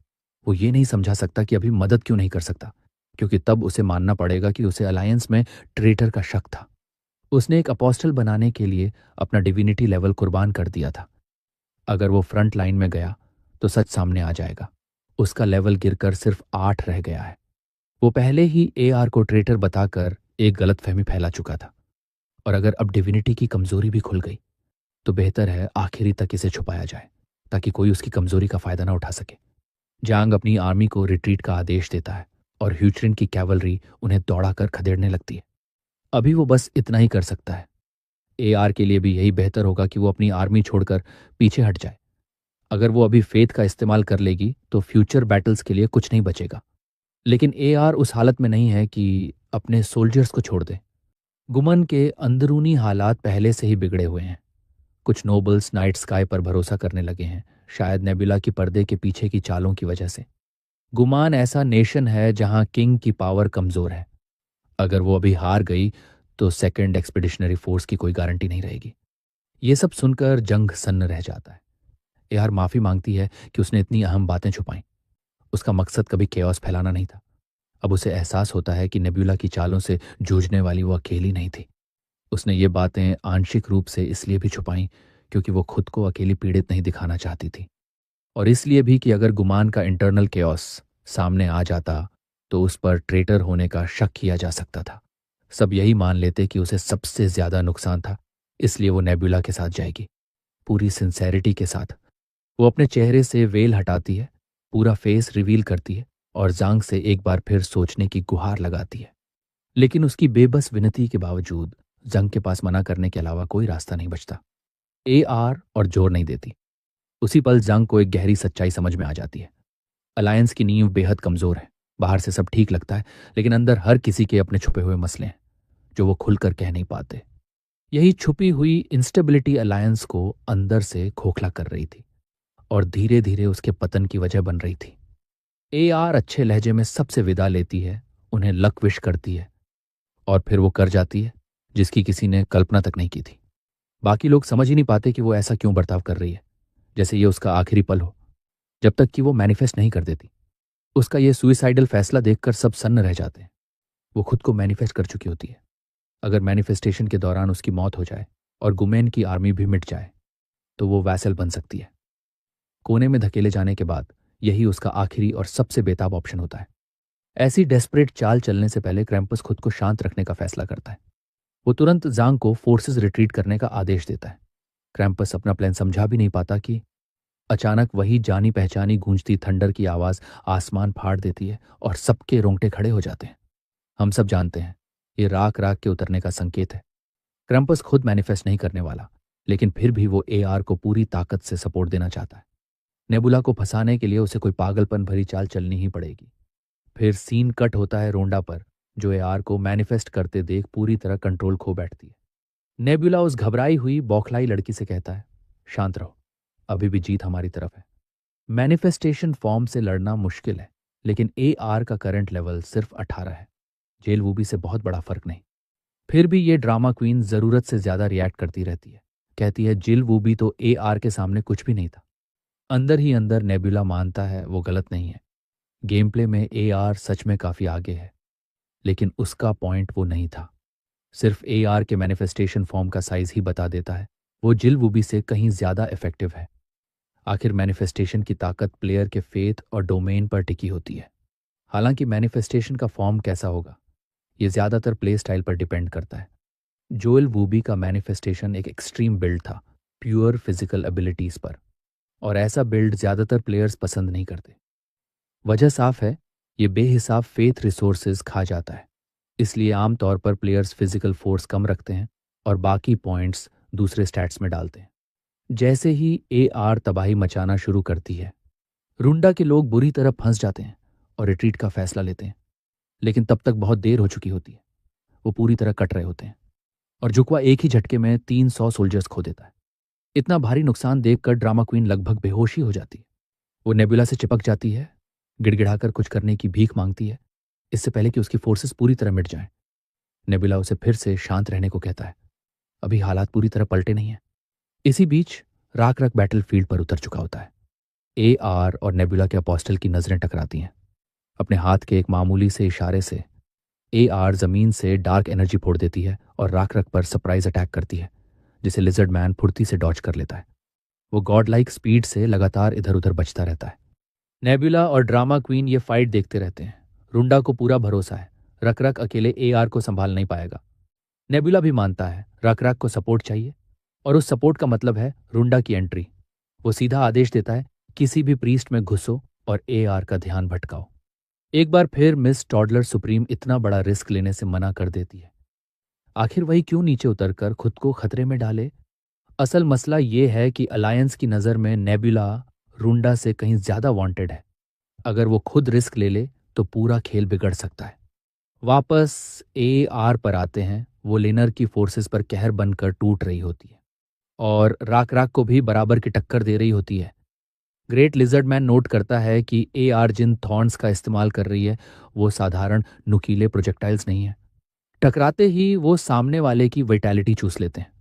वो ये नहीं समझा सकता कि अभी मदद क्यों नहीं कर सकता, क्योंकि तब उसे मानना पड़ेगा कि उसे अलायंस में ट्रेटर का शक था। उसने एक अपोस्टल बनाने के लिए अपना डिविनिटी लेवल कुर्बान कर दिया था। अगर वो फ्रंट लाइन में गया तो सच सामने आ जाएगा। उसका लेवल गिरकर सिर्फ 8 रह गया है। वो पहले ही एआर को ट्रेटर बताकर एक गलतफहमी फैला चुका था, और अगर अब डिविनिटी की कमजोरी भी खुल गई तो बेहतर है आखिरी तक इसे छुपाया जाए, ताकि कोई उसकी कमजोरी का फायदा ना उठा सके। जांग अपनी आर्मी को रिट्रीट का आदेश देता है और ह्यूचरिन की कैवलरी उन्हें दौड़ाकर खदेड़ने लगती है। अभी वो बस इतना ही कर सकता है। एआर के लिए भी यही बेहतर होगा कि वो अपनी आर्मी छोड़कर पीछे हट जाए। अगर वो अभी फेथ का इस्तेमाल कर लेगी तो फ्यूचर बैटल्स के लिए कुछ नहीं बचेगा। लेकिन एआर उस हालत में नहीं है कि अपने सोल्जर्स को छोड़ दे। गुमन के अंदरूनी हालात पहले से ही बिगड़े हुए हैं। कुछ नोबल्स नाइट स्काई पर भरोसा करने लगे हैं, शायद नेबुला की पर्दे के पीछे की चालों की वजह से। गुमान ऐसा नेशन है जहां किंग की पावर कमजोर है। अगर वो अभी हार गई तो सेकेंड एक्सपीडिशनरी फोर्स की कोई गारंटी नहीं रहेगी। ये सब सुनकर जंग सन्न रह जाता है। यार माफी मांगती है कि उसने इतनी अहम बातें छुपाई। उसका मकसद कभी केओस फैलाना नहीं था। अब उसे एहसास होता है कि नेबुला की चालों से जूझने वाली वो अकेली नहीं थी। उसने ये बातें आंशिक रूप से इसलिए भी छुपाई क्योंकि वो खुद को अकेली पीड़ित नहीं दिखाना चाहती थी, और इसलिए भी कि अगर गुमान का इंटरनल केओस सामने आ जाता तो उस पर ट्रेटर होने का शक किया जा सकता था। सब यही मान लेते कि उसे सबसे ज्यादा नुकसान था, इसलिए वो नेबुला के साथ जाएगी पूरी सिंसेरिटी के साथ। वो अपने चेहरे से वेल हटाती है, पूरा फेस रिवील करती है और जांग से एक बार फिर सोचने की गुहार लगाती है। लेकिन उसकी बेबस विनती के बावजूद जंग के पास मना करने के अलावा कोई रास्ता नहीं बचता। एआर और जोर नहीं देती। उसी पल जंग को एक गहरी सच्चाई समझ में आ जाती है। अलायंस की नींव बेहद कमजोर है। बाहर से सब ठीक लगता है, लेकिन अंदर हर किसी के अपने छुपे हुए मसले हैं जो वो खुलकर कह नहीं पाते। यही छुपी हुई इंस्टेबिलिटी अलायंस को अंदर से खोखला कर रही थी और धीरे धीरे उसके पतन की वजह बन रही थी। एआर अच्छे लहजे में सबसे विदा लेती है, उन्हें लक विश करती है, और फिर वो कर जाती है जिसकी किसी ने कल्पना तक नहीं की थी। बाकी लोग समझ ही नहीं पाते कि वो ऐसा क्यों बर्ताव कर रही है, जैसे ये उसका आखिरी पल हो, जब तक कि वो मैनिफेस्ट नहीं कर देती। उसका ये सुइसाइडल फैसला देखकर सब सन्न रह जाते हैं। वो खुद को मैनिफेस्ट कर चुकी होती है। अगर मैनिफेस्टेशन के दौरान उसकी मौत हो जाए और गुमेन की आर्मी भी मिट जाए तो वो वैसल बन सकती है। कोने में धकेले जाने के बाद यही उसका आखिरी और सबसे बेताब ऑप्शन होता है। ऐसी डेस्परेट चाल चलने से पहले क्रैम्पस खुद को शांत रखने का फैसला करता है। वो तुरंत जांग को फोर्सेस रिट्रीट करने का आदेश देता है। क्रैम्पस अपना प्लान समझा भी नहीं पाता कि अचानक वही जानी पहचानी गूंजती थंडर की आवाज आसमान फाड़ देती है और सबके रोंगटे खड़े हो जाते हैं। हम सब जानते हैं ये राख राख के उतरने का संकेत है। क्रैम्पस खुद मैनिफेस्ट नहीं करने वाला, लेकिन फिर भी वो एआर को पूरी ताकत से सपोर्ट देना चाहता है। नेबुला को फंसाने के लिए उसे कोई पागलपन भरी चाल चलनी ही पड़ेगी। फिर सीन कट होता है रोंडा पर, जो एआर को मैनिफेस्ट करते देख पूरी तरह कंट्रोल खो बैठती है। नेबुला उस घबराई हुई बौखलाई लड़की से कहता है, शांत रहो, अभी भी जीत हमारी तरफ है। मैनिफेस्टेशन फॉर्म से लड़ना मुश्किल है, लेकिन एआर का करंट लेवल सिर्फ 18 है। जेल वूबी से बहुत बड़ा फर्क नहीं। फिर भी ये ड्रामा क्वीन जरूरत से ज्यादा रिएक्ट करती रहती है। कहती है जिल वूबी तो एआर के सामने कुछ भी नहीं था। अंदर ही अंदर नेबुला मानता है वो गलत नहीं है। गेम प्ले में एआर सच में काफी आगे है, लेकिन उसका पॉइंट वो नहीं था। सिर्फ एआर के मैनिफेस्टेशन फॉर्म का साइज ही बता देता है वो जिल वूबी से कहीं ज्यादा इफेक्टिव है। आखिर मैनिफेस्टेशन की ताकत प्लेयर के फेथ और डोमेन पर टिकी होती है। हालांकि मैनिफेस्टेशन का फॉर्म कैसा होगा ये ज्यादातर प्ले स्टाइल पर डिपेंड करता है। जोएल वूबी का मैनिफेस्टेशन एक एक्सट्रीम बिल्ड था, प्योर फिजिकल एबिलिटीज पर, और ऐसा बिल्ड ज्यादातर प्लेयर्स पसंद नहीं करते। वजह साफ है, ये बेहिसाब फेथ रिसोर्सेज खा जाता है। इसलिए आमतौर पर प्लेयर्स फिजिकल फोर्स कम रखते हैं और बाकी पॉइंट्स दूसरे स्टैट्स में डालते हैं। जैसे ही एआर तबाही मचाना शुरू करती है, रुंडा के लोग बुरी तरह फंस जाते हैं और रिट्रीट का फैसला लेते हैं, लेकिन तब तक बहुत देर हो चुकी होती है। वो पूरी तरह कट रहे होते हैं और जुकवा एक ही झटके में 300 सोल्जर्स खो देता है। इतना भारी नुकसान देखकर ड्रामा क्वीन लगभग बेहोश ही हो जाती है। वो नेबुला से चिपक जाती है, गिड़गिड़ाकर कुछ करने की भीख मांगती है, इससे पहले कि उसकी फोर्सेस पूरी तरह मिट जाएं। नेबुला उसे फिर से शांत रहने को कहता है, अभी हालात पूरी तरह पलटे नहीं हैं। इसी बीच राख राख बैटल फील्ड पर उतर चुका होता है। ए आर और नेबुला के अपोस्टल की नज़रें टकराती हैं। अपने हाथ के एक मामूली से इशारे से ए आर जमीन से डार्क एनर्जी फोड़ देती है और राख रख पर सरप्राइज अटैक करती है, जिसे लिजर्ड मैन फुर्ती से डॉज कर लेता है। वो गॉड लाइक स्पीड से लगातार इधर उधर बचता रहता है। नेबुला और ड्रामा क्वीन ये फाइट देखते रहते हैं। रुंडा को पूरा भरोसा है रख रख अकेले ए आर को संभाल नहीं पाएगा। नेबुला भी मानता है रख रख को सपोर्ट चाहिए, और उस सपोर्ट का मतलब है रुंडा की एंट्री। वो सीधा आदेश देता है किसी भी प्रीस्ट में घुसो और ए आर का ध्यान भटकाओ। एक बार फिर मिस टॉडलर सुप्रीम इतना बड़ा रिस्क लेने से मना कर देती है। आखिर वही क्यों नीचे उतरकर खुद को खतरे में डाले? असल मसला ये है कि अलायंस की नज़र में नेबुला रुंडा से कहीं ज्यादा वांटेड है। अगर वो खुद रिस्क ले ले तो पूरा खेल बिगड़ सकता है। वापस ए आर पर आते हैं। वो लेनर की फोर्सेस पर कहर बनकर टूट रही होती है और राक राक को भी बराबर की टक्कर दे रही होती है। ग्रेट लिजर्ड मैन नोट करता है कि ए आर जिन थॉर्न्स का इस्तेमाल कर रही है वो साधारण नुकीले प्रोजेक्टाइल्स नहीं है। टकराते ही वो सामने वाले की वाइटैलिटी चूस लेते हैं।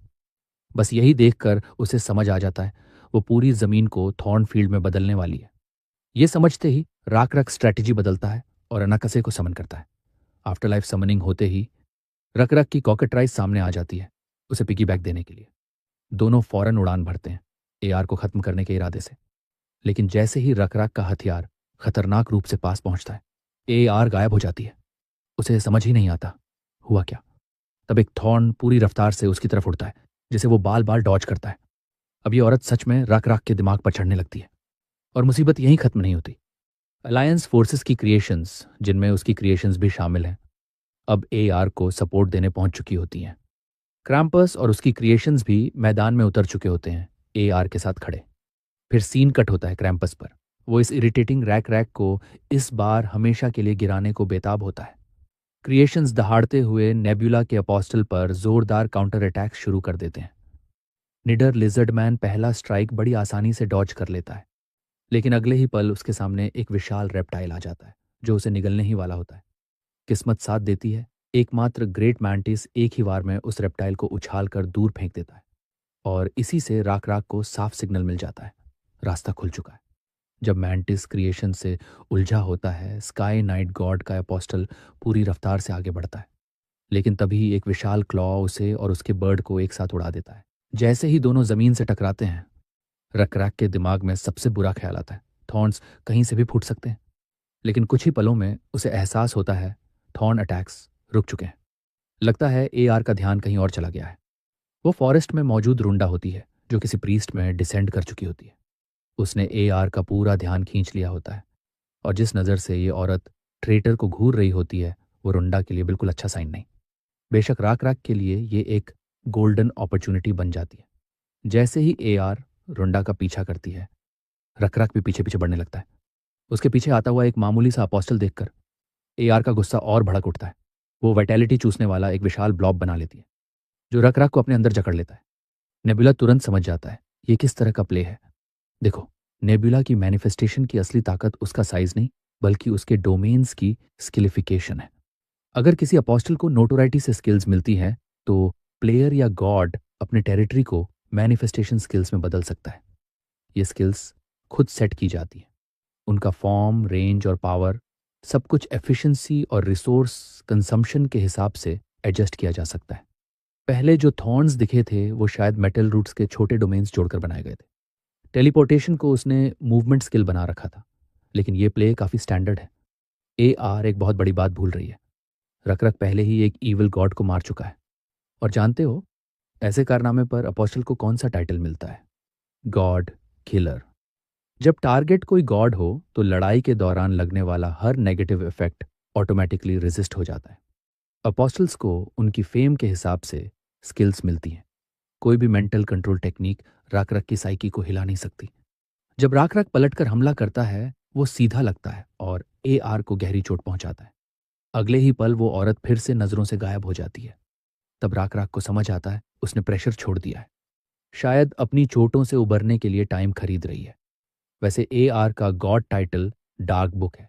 बस यही देखकर उसे समझ आ जाता है वो पूरी जमीन को थॉर्न फील्ड में बदलने वाली है। ये समझते ही राक रक स्ट्रैटेजी बदलता है और अनाकसे को समन करता है। आफ्टर लाइफ समनिंग होते ही रक रक की कॉकेट्राइज सामने आ जाती है उसे पिगी बैक देने के लिए। दोनों फौरन उड़ान भरते हैं ए आर को खत्म करने के इरादे से। लेकिन जैसे ही रक रक का हथियार खतरनाक रूप से पास पहुंचता है ए आर गायब हो जाती है। उसे समझ ही नहीं आता हुआ क्या। तब एक थॉर्न पूरी रफ्तार से उसकी तरफ उड़ता है जिसे वो बाल बाल डॉज करता है। अब ये औरत सच में रक रक के दिमाग पर चढ़ने लगती है और मुसीबत यहीं खत्म नहीं होती। अलायंस फोर्सेस की क्रिएशंस, जिनमें उसकी क्रिएशंस भी शामिल हैं, अब ए आर को सपोर्ट देने पहुंच चुकी होती हैं। क्रैम्पस और उसकी क्रिएशंस भी मैदान में उतर चुके होते हैं ए आर के साथ खड़े। फिर सीन कट होता है क्रैम्पस पर। वो इस इरिटेटिंग रैक रैक को इस बार हमेशा के लिए गिराने को बेताब होता है। क्रिएशंस दहाड़ते हुए नेबुला के अपोस्टल पर जोरदार काउंटर अटैक शुरू कर देते हैं। निडर लिजर्ड मैन पहला स्ट्राइक बड़ी आसानी से डॉज कर लेता है, लेकिन अगले ही पल उसके सामने एक विशाल रेप्टाइल आ जाता है जो उसे निगलने ही वाला होता है। किस्मत साथ देती है, एकमात्र ग्रेट मैंटिस एक ही वार में उस रेप्टाइल को उछाल कर दूर फेंक देता है और इसी से राक राक को साफ सिग्नल मिल जाता है रास्ता खुल चुका है। जब मैंटिस क्रिएशन से उलझा होता है स्काई नाइट गॉड का अपोस्टल पूरी रफ्तार से आगे बढ़ता है, लेकिन तभी एक विशाल क्लॉ उसे और उसके बर्ड को एक साथ उड़ा देता है। जैसे ही दोनों जमीन से टकराते हैं रक रैक के दिमाग में सबसे बुरा ख्याल आता है थॉर्न्स कहीं से भी फूट सकते हैं। लेकिन कुछ ही पलों में उसे एहसास होता है थॉर्न अटैक्स रुक चुके हैं। लगता है ए आर का ध्यान कहीं और चला गया है। वो फॉरेस्ट में मौजूद रुंडा होती है जो किसी प्रीस्ट में डिसेंड कर चुकी होती है। उसने ए आर का पूरा ध्यान खींच लिया होता है और जिस नज़र से ये औरत ट्रेटर को घूर रही होती है वो रुंडा के लिए बिल्कुल अच्छा साइन नहीं। बेशक राक राक के लिए ये एक गोल्डन अपॉर्चुनिटी बन जाती है। जैसे ही ए आर रुंडा का पीछा करती है रक रक भी पीछे पीछे बढ़ने लगता है। उसके पीछे आता हुआ एक मामूली सा अपोस्टल देखकर ए आर का गुस्सा और भड़क उठता है। वो वाइटैलिटी चूसने वाला एक विशाल ब्लॉब बना लेती है जो रक रक को अपने अंदर जकड़ लेता है। नेबुला तुरंत समझ जाता है ये किस तरह का प्ले है। देखो, नेबुला की मैनिफेस्टेशन की असली ताकत उसका साइज नहीं बल्कि उसके डोमेन्स की स्किलिफिकेशन है। अगर किसी अपोस्टल को नोटोराइटी से स्किल्स मिलती हैं तो प्लेयर या गॉड अपने टेरिटरी को मैनिफेस्टेशन स्किल्स में बदल सकता है। ये स्किल्स खुद सेट की जाती है। उनका फॉर्म, रेंज और पावर सब कुछ एफिशिएंसी और रिसोर्स कंजम्पशन के हिसाब से एडजस्ट किया जा सकता है। पहले जो थॉर्न्स दिखे थे वो शायद मेटल रूट्स के छोटे डोमेन्स जोड़कर बनाए गए थे। टेलीपोर्टेशन को उसने मूवमेंट स्किल बना रखा था, लेकिन ये प्ले काफ़ी स्टैंडर्ड है। ए आर एक बहुत बड़ी बात भूल रही है। रक रक पहले ही एक ईविल गॉड को मार चुका है और जानते हो ऐसे कारनामे पर अपोस्टल को कौन सा टाइटल मिलता है? God killer. जब टारगेट कोई गॉड हो तो लड़ाई के दौरान लगने वाला हर नेगेटिव इफेक्ट ऑटोमेटिकली रेजिस्ट हो जाता है। अपोस्टल्स को उनकी फेम के हिसाब से स्किल्स मिलती हैं। कोई भी मेंटल कंट्रोल टेक्निक राक रक की साइकी को हिला नहीं सकती। जब राक रक पलटकर हमला करता है वो सीधा लगता है और ए आर को गहरी चोट पहुंचाता है। अगले ही पल वो औरत फिर से नजरों से गायब हो जाती है। तब राक राक को समझ आता है उसने प्रेशर छोड़ दिया है। शायद अपनी चोटों से उबरने के लिए टाइम खरीद रही है। वैसे ए आर का गॉड टाइटल डार्क बुक है,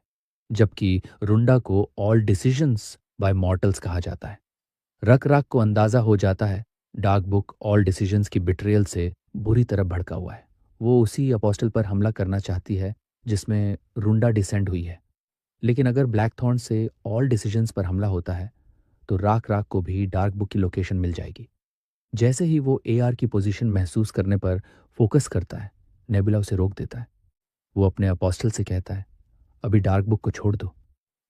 जबकि रुंडा को ऑल डिसीजंस बाय मॉर्टल्स कहा जाता है। रक राक को अंदाजा हो जाता है डार्क बुक ऑल डिसीजंस की बिट्रेयल से बुरी तरह भड़का हुआ है। वो उसी अपोस्टल पर हमला करना चाहती है जिसमें रुंडा डिसेंड हुई है। लेकिन अगर ब्लैकथॉर्न से ऑल डिसीजंस पर हमला होता है तो राख राख को भी डार्क बुक की लोकेशन मिल जाएगी। जैसे ही वो एआर की पोजीशन महसूस करने पर फोकस करता है, नेबुला उसे रोक देता है। वो अपने अपोस्टल से कहता है, अभी डार्क बुक को छोड़ दो।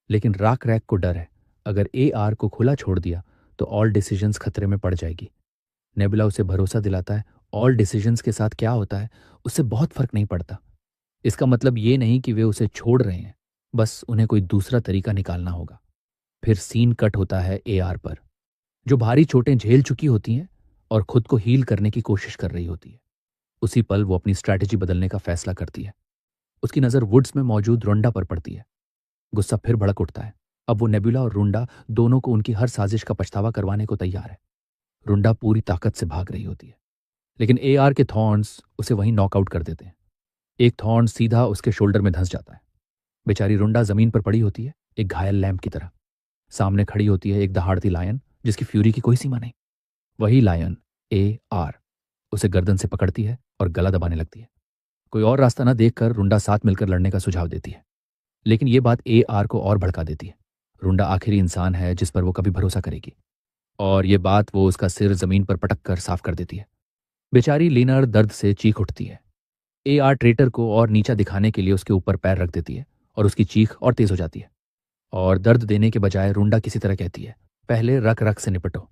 लेकिन राख रैक को डर है, अगर एआर को खुला छोड़ दिया तो ऑल डिसीजंस खतरे में पड़ जाएगी। नेबुला उसे भरोसा दिलाता है, ऑल डिसीजंस के साथ क्या होता है उससे बहुत फर्क नहीं पड़ता। इसका मतलब ये नहीं कि वे उसे छोड़ रहे हैं, बस उन्हें कोई दूसरा तरीका निकालना होगा। फिर सीन कट होता है एआर पर, जो भारी चोटें झेल चुकी होती हैं और खुद को हील करने की कोशिश कर रही होती है। उसी पल वो अपनी स्ट्रैटेजी बदलने का फैसला करती है। उसकी नज़र वुड्स में मौजूद रोंडा पर पड़ती है। गुस्सा फिर भड़क उठता है। अब वो नेबुला और रुंडा दोनों को उनकी हर साजिश का पछतावा करवाने को तैयार है। रुंडा पूरी ताकत से भाग रही होती है, लेकिन एआर के थॉर्न्स उसे वहीं नॉकआउट कर देते हैं। एक थॉर्न सीधा उसके शोल्डर में धंस जाता है। बेचारी रुंडा जमीन पर पड़ी होती है, एक घायल लैम्प की तरह। सामने खड़ी होती है एक दहाड़ती लायन, जिसकी फ्यूरी की कोई सीमा नहीं। वही लायन एआर उसे गर्दन से पकड़ती है और गला दबाने लगती है। कोई और रास्ता न देखकर रुंडा साथ मिलकर लड़ने का सुझाव देती है, लेकिन यह बात एआर को और भड़का देती है। रुंडा आखिरी इंसान है जिस पर वो कभी भरोसा करेगी, और ये बात वो उसका सिर जमीन पर पटक कर साफ कर देती है। बेचारी लीनर दर्द से चीख उठती है। एआर ट्रेटर को और नीचा दिखाने के लिए उसके ऊपर पैर रख देती है और उसकी चीख और तेज हो जाती है। और दर्द देने के बजाय रुंडा किसी तरह कहती है, पहले रख रख से निपटो।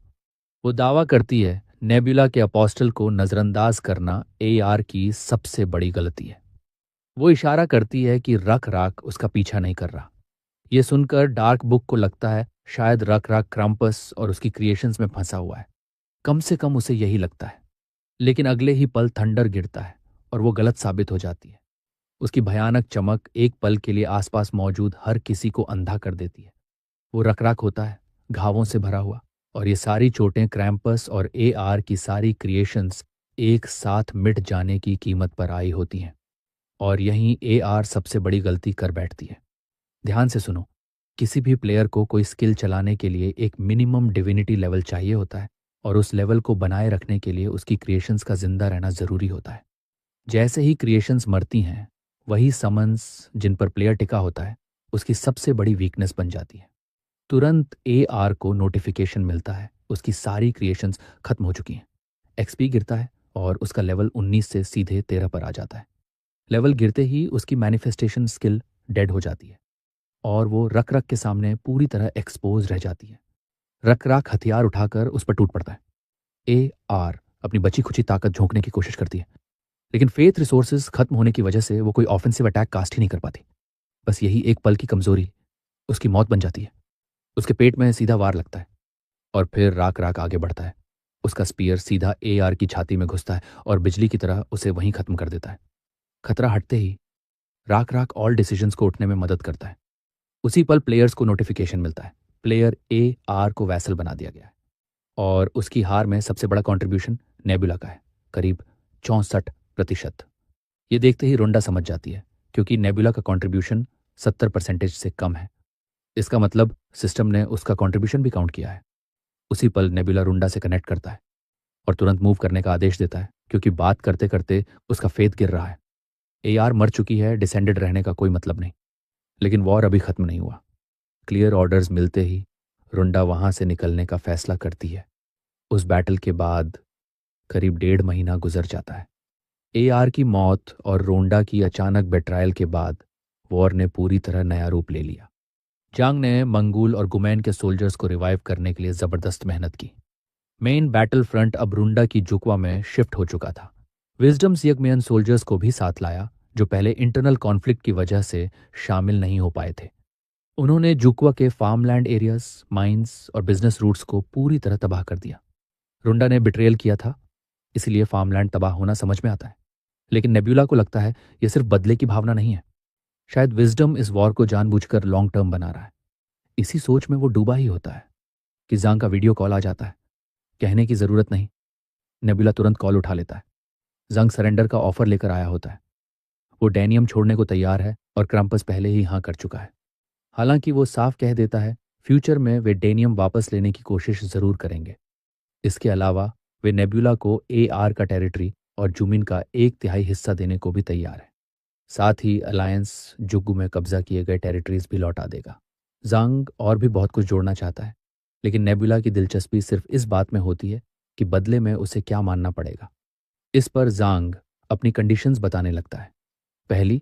वो दावा करती है नेबुला के अपोस्टल को नजरअंदाज करना एआर की सबसे बड़ी गलती है। वो इशारा करती है कि रख राख उसका पीछा नहीं कर रहा। ये सुनकर डार्क बुक को लगता है शायद रख राख क्रम्पस और उसकी क्रिएशंस में फंसा हुआ है। कम से कम उसे यही लगता है। लेकिन अगले ही पल थंडर गिरता है और वो गलत साबित हो जाती है। उसकी भयानक चमक एक पल के लिए आसपास मौजूद हर किसी को अंधा कर देती है। वो रखराख होता है, घावों से भरा हुआ, और ये सारी चोटें क्रैम्पस और एआर की सारी क्रिएशंस एक साथ मिट जाने की कीमत पर आई होती हैं। और यहीं एआर सबसे बड़ी गलती कर बैठती है। ध्यान से सुनो, किसी भी प्लेयर को कोई स्किल चलाने के लिए एक मिनिमम डिविनिटी लेवल चाहिए होता है, और उस लेवल को बनाए रखने के लिए उसकी क्रिएशंस का जिंदा रहना जरूरी होता है। जैसे ही क्रिएशंस मरती हैं, वही समन्स जिन पर प्लेयर टिका होता है उसकी सबसे बड़ी वीकनेस बन जाती है। तुरंत एआर को नोटिफिकेशन मिलता है, उसकी सारी क्रिएशंस खत्म हो चुकी हैं। एक्सपी गिरता है और उसका लेवल 19 से सीधे 13 पर आ जाता है। लेवल गिरते ही उसकी मैनिफेस्टेशन स्किल डेड हो जाती है और वो रक रक के सामने पूरी तरह एक्सपोज रह जाती है। रक राक हथियार उठाकर उस पर टूट पड़ता है। एआर अपनी बची खुची ताकत झोंकने की कोशिश करती है, लेकिन फेथ रिसोर्सेज खत्म होने की वजह से वो कोई ऑफेंसिव अटैक कास्ट ही नहीं कर पाती। बस यही एक पल की कमजोरी उसकी मौत बन जाती है। उसके पेट में सीधा वार लगता है और फिर राक राक आगे बढ़ता है। उसका स्पीयर सीधा एआर की छाती में घुसता है और बिजली की तरह उसे वहीं खत्म कर देता है। खतरा हटते ही राक राक ऑल डिसीजंस को उठने में मदद करता है। उसी पल प्लेयर्स को नोटिफिकेशन मिलता है, प्लेयर एआर को वैसल बना दिया गया है। और उसकी हार में सबसे बड़ा कंट्रीब्यूशन नेबुला का है, करीब 64%। ये देखते ही रोंडा समझ जाती है, क्योंकि नेबुला का कंट्रीब्यूशन 70% से कम है। इसका मतलब सिस्टम ने उसका कंट्रीब्यूशन भी काउंट किया है। उसी पल नेबुला रुंडा से कनेक्ट करता है और तुरंत मूव करने का आदेश देता है, क्योंकि बात करते करते उसका फेथ गिर रहा है। एआर मर चुकी है, डिसेंडेड रहने का कोई मतलब नहीं। लेकिन वॉर अभी खत्म नहीं हुआ। क्लियर ऑर्डर्स मिलते ही रुंडा वहां से निकलने का फैसला करती है। उस बैटल के बाद करीब 1.5 महीना गुजर जाता है। एआर की मौत और रोंडा की अचानक बेट्रायल के बाद वॉर ने पूरी तरह नया रूप ले लिया। जांग ने मंगूल और गुमैन के सोल्जर्स को रिवाइव करने के लिए जबरदस्त मेहनत की। मेन बैटल फ्रंट अब रुंडा की जुकवा में शिफ्ट हो चुका था। विजडम्स यगमियन सोल्जर्स को भी साथ लाया, जो पहले इंटरनल कॉन्फ्लिक्ट की वजह से शामिल नहीं हो पाए थे। उन्होंने जुकवा के फार्मलैंड एरियाज, माइंस और बिजनेस रूट्स को पूरी तरह तबाह कर दिया। रुंडा ने बिट्रेयल किया था, इसलिए फार्मलैंड तबाह होना समझ में आता है। लेकिन नेबुला को लगता है यह सिर्फ बदले की भावना नहीं है। शायद विजडम इस वॉर को जानबूझकर लॉन्ग टर्म बना रहा है। इसी सोच में वो डूबा ही होता है कि जांग का वीडियो कॉल आ जाता है। कहने की जरूरत नहीं, नेबुला तुरंत कॉल उठा लेता है। जंग सरेंडर का ऑफर लेकर आया होता है। वो डैनियम छोड़ने को तैयार है और क्रम्पस पहले ही हाँ कर चुका है। हालांकि वो साफ कह देता है फ्यूचर में वे डेनियम वापस लेने की कोशिश जरूर करेंगे। इसके अलावा वे नेबुला को एआर का टेरिटरी और जुमिन का 1/3 हिस्सा देने को भी तैयार है। साथ ही अलायंस जुग्गू में कब्जा किए गए टेरिटरीज भी लौटा देगा। जांग और भी बहुत कुछ जोड़ना चाहता है, लेकिन नेबुला की दिलचस्पी सिर्फ इस बात में होती है कि बदले में उसे क्या मानना पड़ेगा। इस पर जांग अपनी कंडीशंस बताने लगता है। पहली,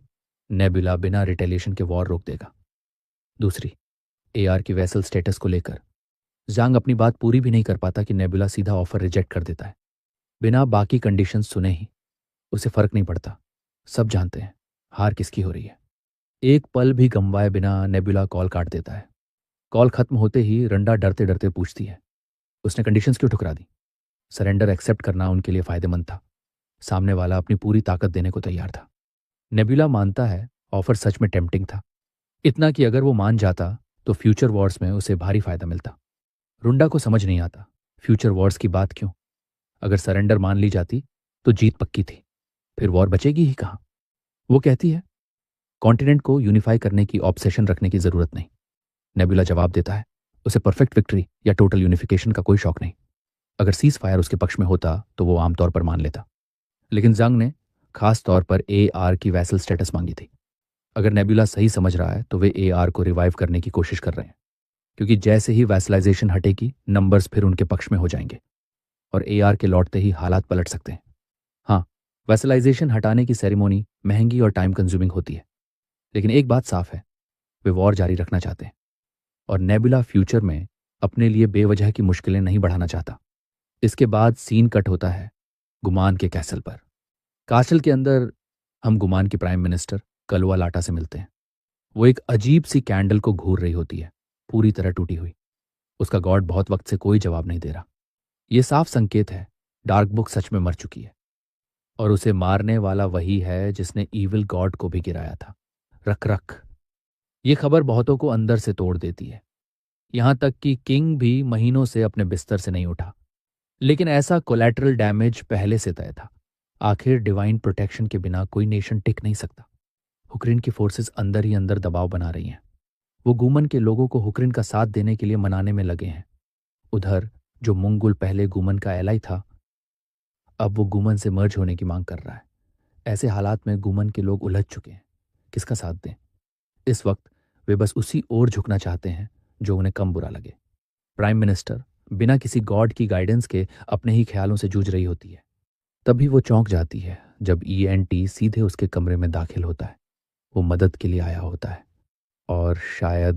नेबुला बिना रिटेलिएशन के वॉर रोक देगा। दूसरी, एआर की वेसल स्टेटस को लेकर जांग अपनी बात पूरी भी नहीं कर पाता कि नेबुला सीधा ऑफर रिजेक्ट कर देता है, बिना बाकी कंडीशंस सुने ही। उसे फर्क नहीं पड़ता, सब जानते हैं हार किसकी हो रही है। एक पल भी गंवाए बिना नेबुला कॉल काट देता है। कॉल खत्म होते ही रंडा डरते डरते पूछती है, उसने कंडीशंस क्यों ठुकरा दी? सरेंडर एक्सेप्ट करना उनके लिए फायदेमंद था। सामने वाला अपनी पूरी ताकत देने को तैयार था। नेबुला मानता है ऑफर सच में टेम्पटिंग था, इतना कि अगर वो मान जाता तो फ्यूचर वॉर्स में उसे भारी फायदा मिलता। रुंडा को समझ नहीं आता फ्यूचर वॉर्स की बात क्यों। अगर सरेंडर मान ली जाती तो जीत पक्की थी, फिर वॉर बचेगी ही कहाँ। वो कहती है, कॉन्टिनेंट को यूनिफाई करने की ऑब्सेशन रखने की जरूरत नहीं। नेबुला जवाब देता है, उसे परफेक्ट विक्ट्री या टोटल यूनिफिकेशन का कोई शौक नहीं। अगर सीज फायर उसके पक्ष में होता तो वो आमतौर पर मान लेता, लेकिन जंग ने खास तौर पर AR की वैसल स्टेटस मांगी थी। अगर नेबुला सही समझ रहा है तो वे AR को रिवाइव करने की कोशिश कर रहे हैं, क्योंकि जैसे ही वैसलाइजेशन हटेगी नंबर्स फिर उनके पक्ष में हो जाएंगे और AR के लौटते ही हालात पलट सकते हैं। हाँ, वैसलाइजेशन हटाने की सेरेमोनी महंगी और टाइम कंज्यूमिंग होती है, लेकिन एक बात साफ है, वे वॉर जारी रखना चाहते हैं और नेबुला फ्यूचर में अपने लिए बेवजह की मुश्किलें नहीं बढ़ाना चाहता। इसके बाद सीन कट होता है गुमान के कैसल पर। कासल के अंदर हम गुमान की प्राइम मिनिस्टर कलवा लाटा से मिलते हैं। वो एक अजीब सी कैंडल को घूर रही होती है, पूरी तरह टूटी हुई। उसका गॉड बहुत वक्त से कोई जवाब नहीं दे रहा। ये साफ संकेत है डार्क बुक सच में मर चुकी है और उसे मारने वाला वही है जिसने ईविल गॉड को भी गिराया था। रख रख। ये खबर बहुतों को अंदर से तोड़ देती है, यहां तक कि किंग भी महीनों से अपने बिस्तर से नहीं उठा। लेकिन ऐसा कोलैटरल डैमेज पहले से तय था। आखिर डिवाइन प्रोटेक्शन के बिना कोई नेशन टिक नहीं सकता। हुक्रिन की फोर्सेस अंदर ही अंदर दबाव बना रही हैं। वो गूमन के लोगों को हुक्रिन का साथ देने के लिए मनाने में लगे हैं। उधर जो मुंगुल पहले गूमन का एलाई था, अब वो गूमन से मर्ज होने की मांग कर रहा है। ऐसे हालात में गूमन के लोग उलझ चुके हैं, किसका साथ दें। इस वक्त वे बस उसी ओर झुकना चाहते हैं जो उन्हें कम बुरा लगे। प्राइम मिनिस्टर बिना किसी गॉड की गाइडेंस के अपने ही ख्यालों से जूझ रही होती है। तभी वो चौंक जाती है जब ENT सीधे उसके कमरे में दाखिल होता है। वो मदद के लिए आया होता है और शायद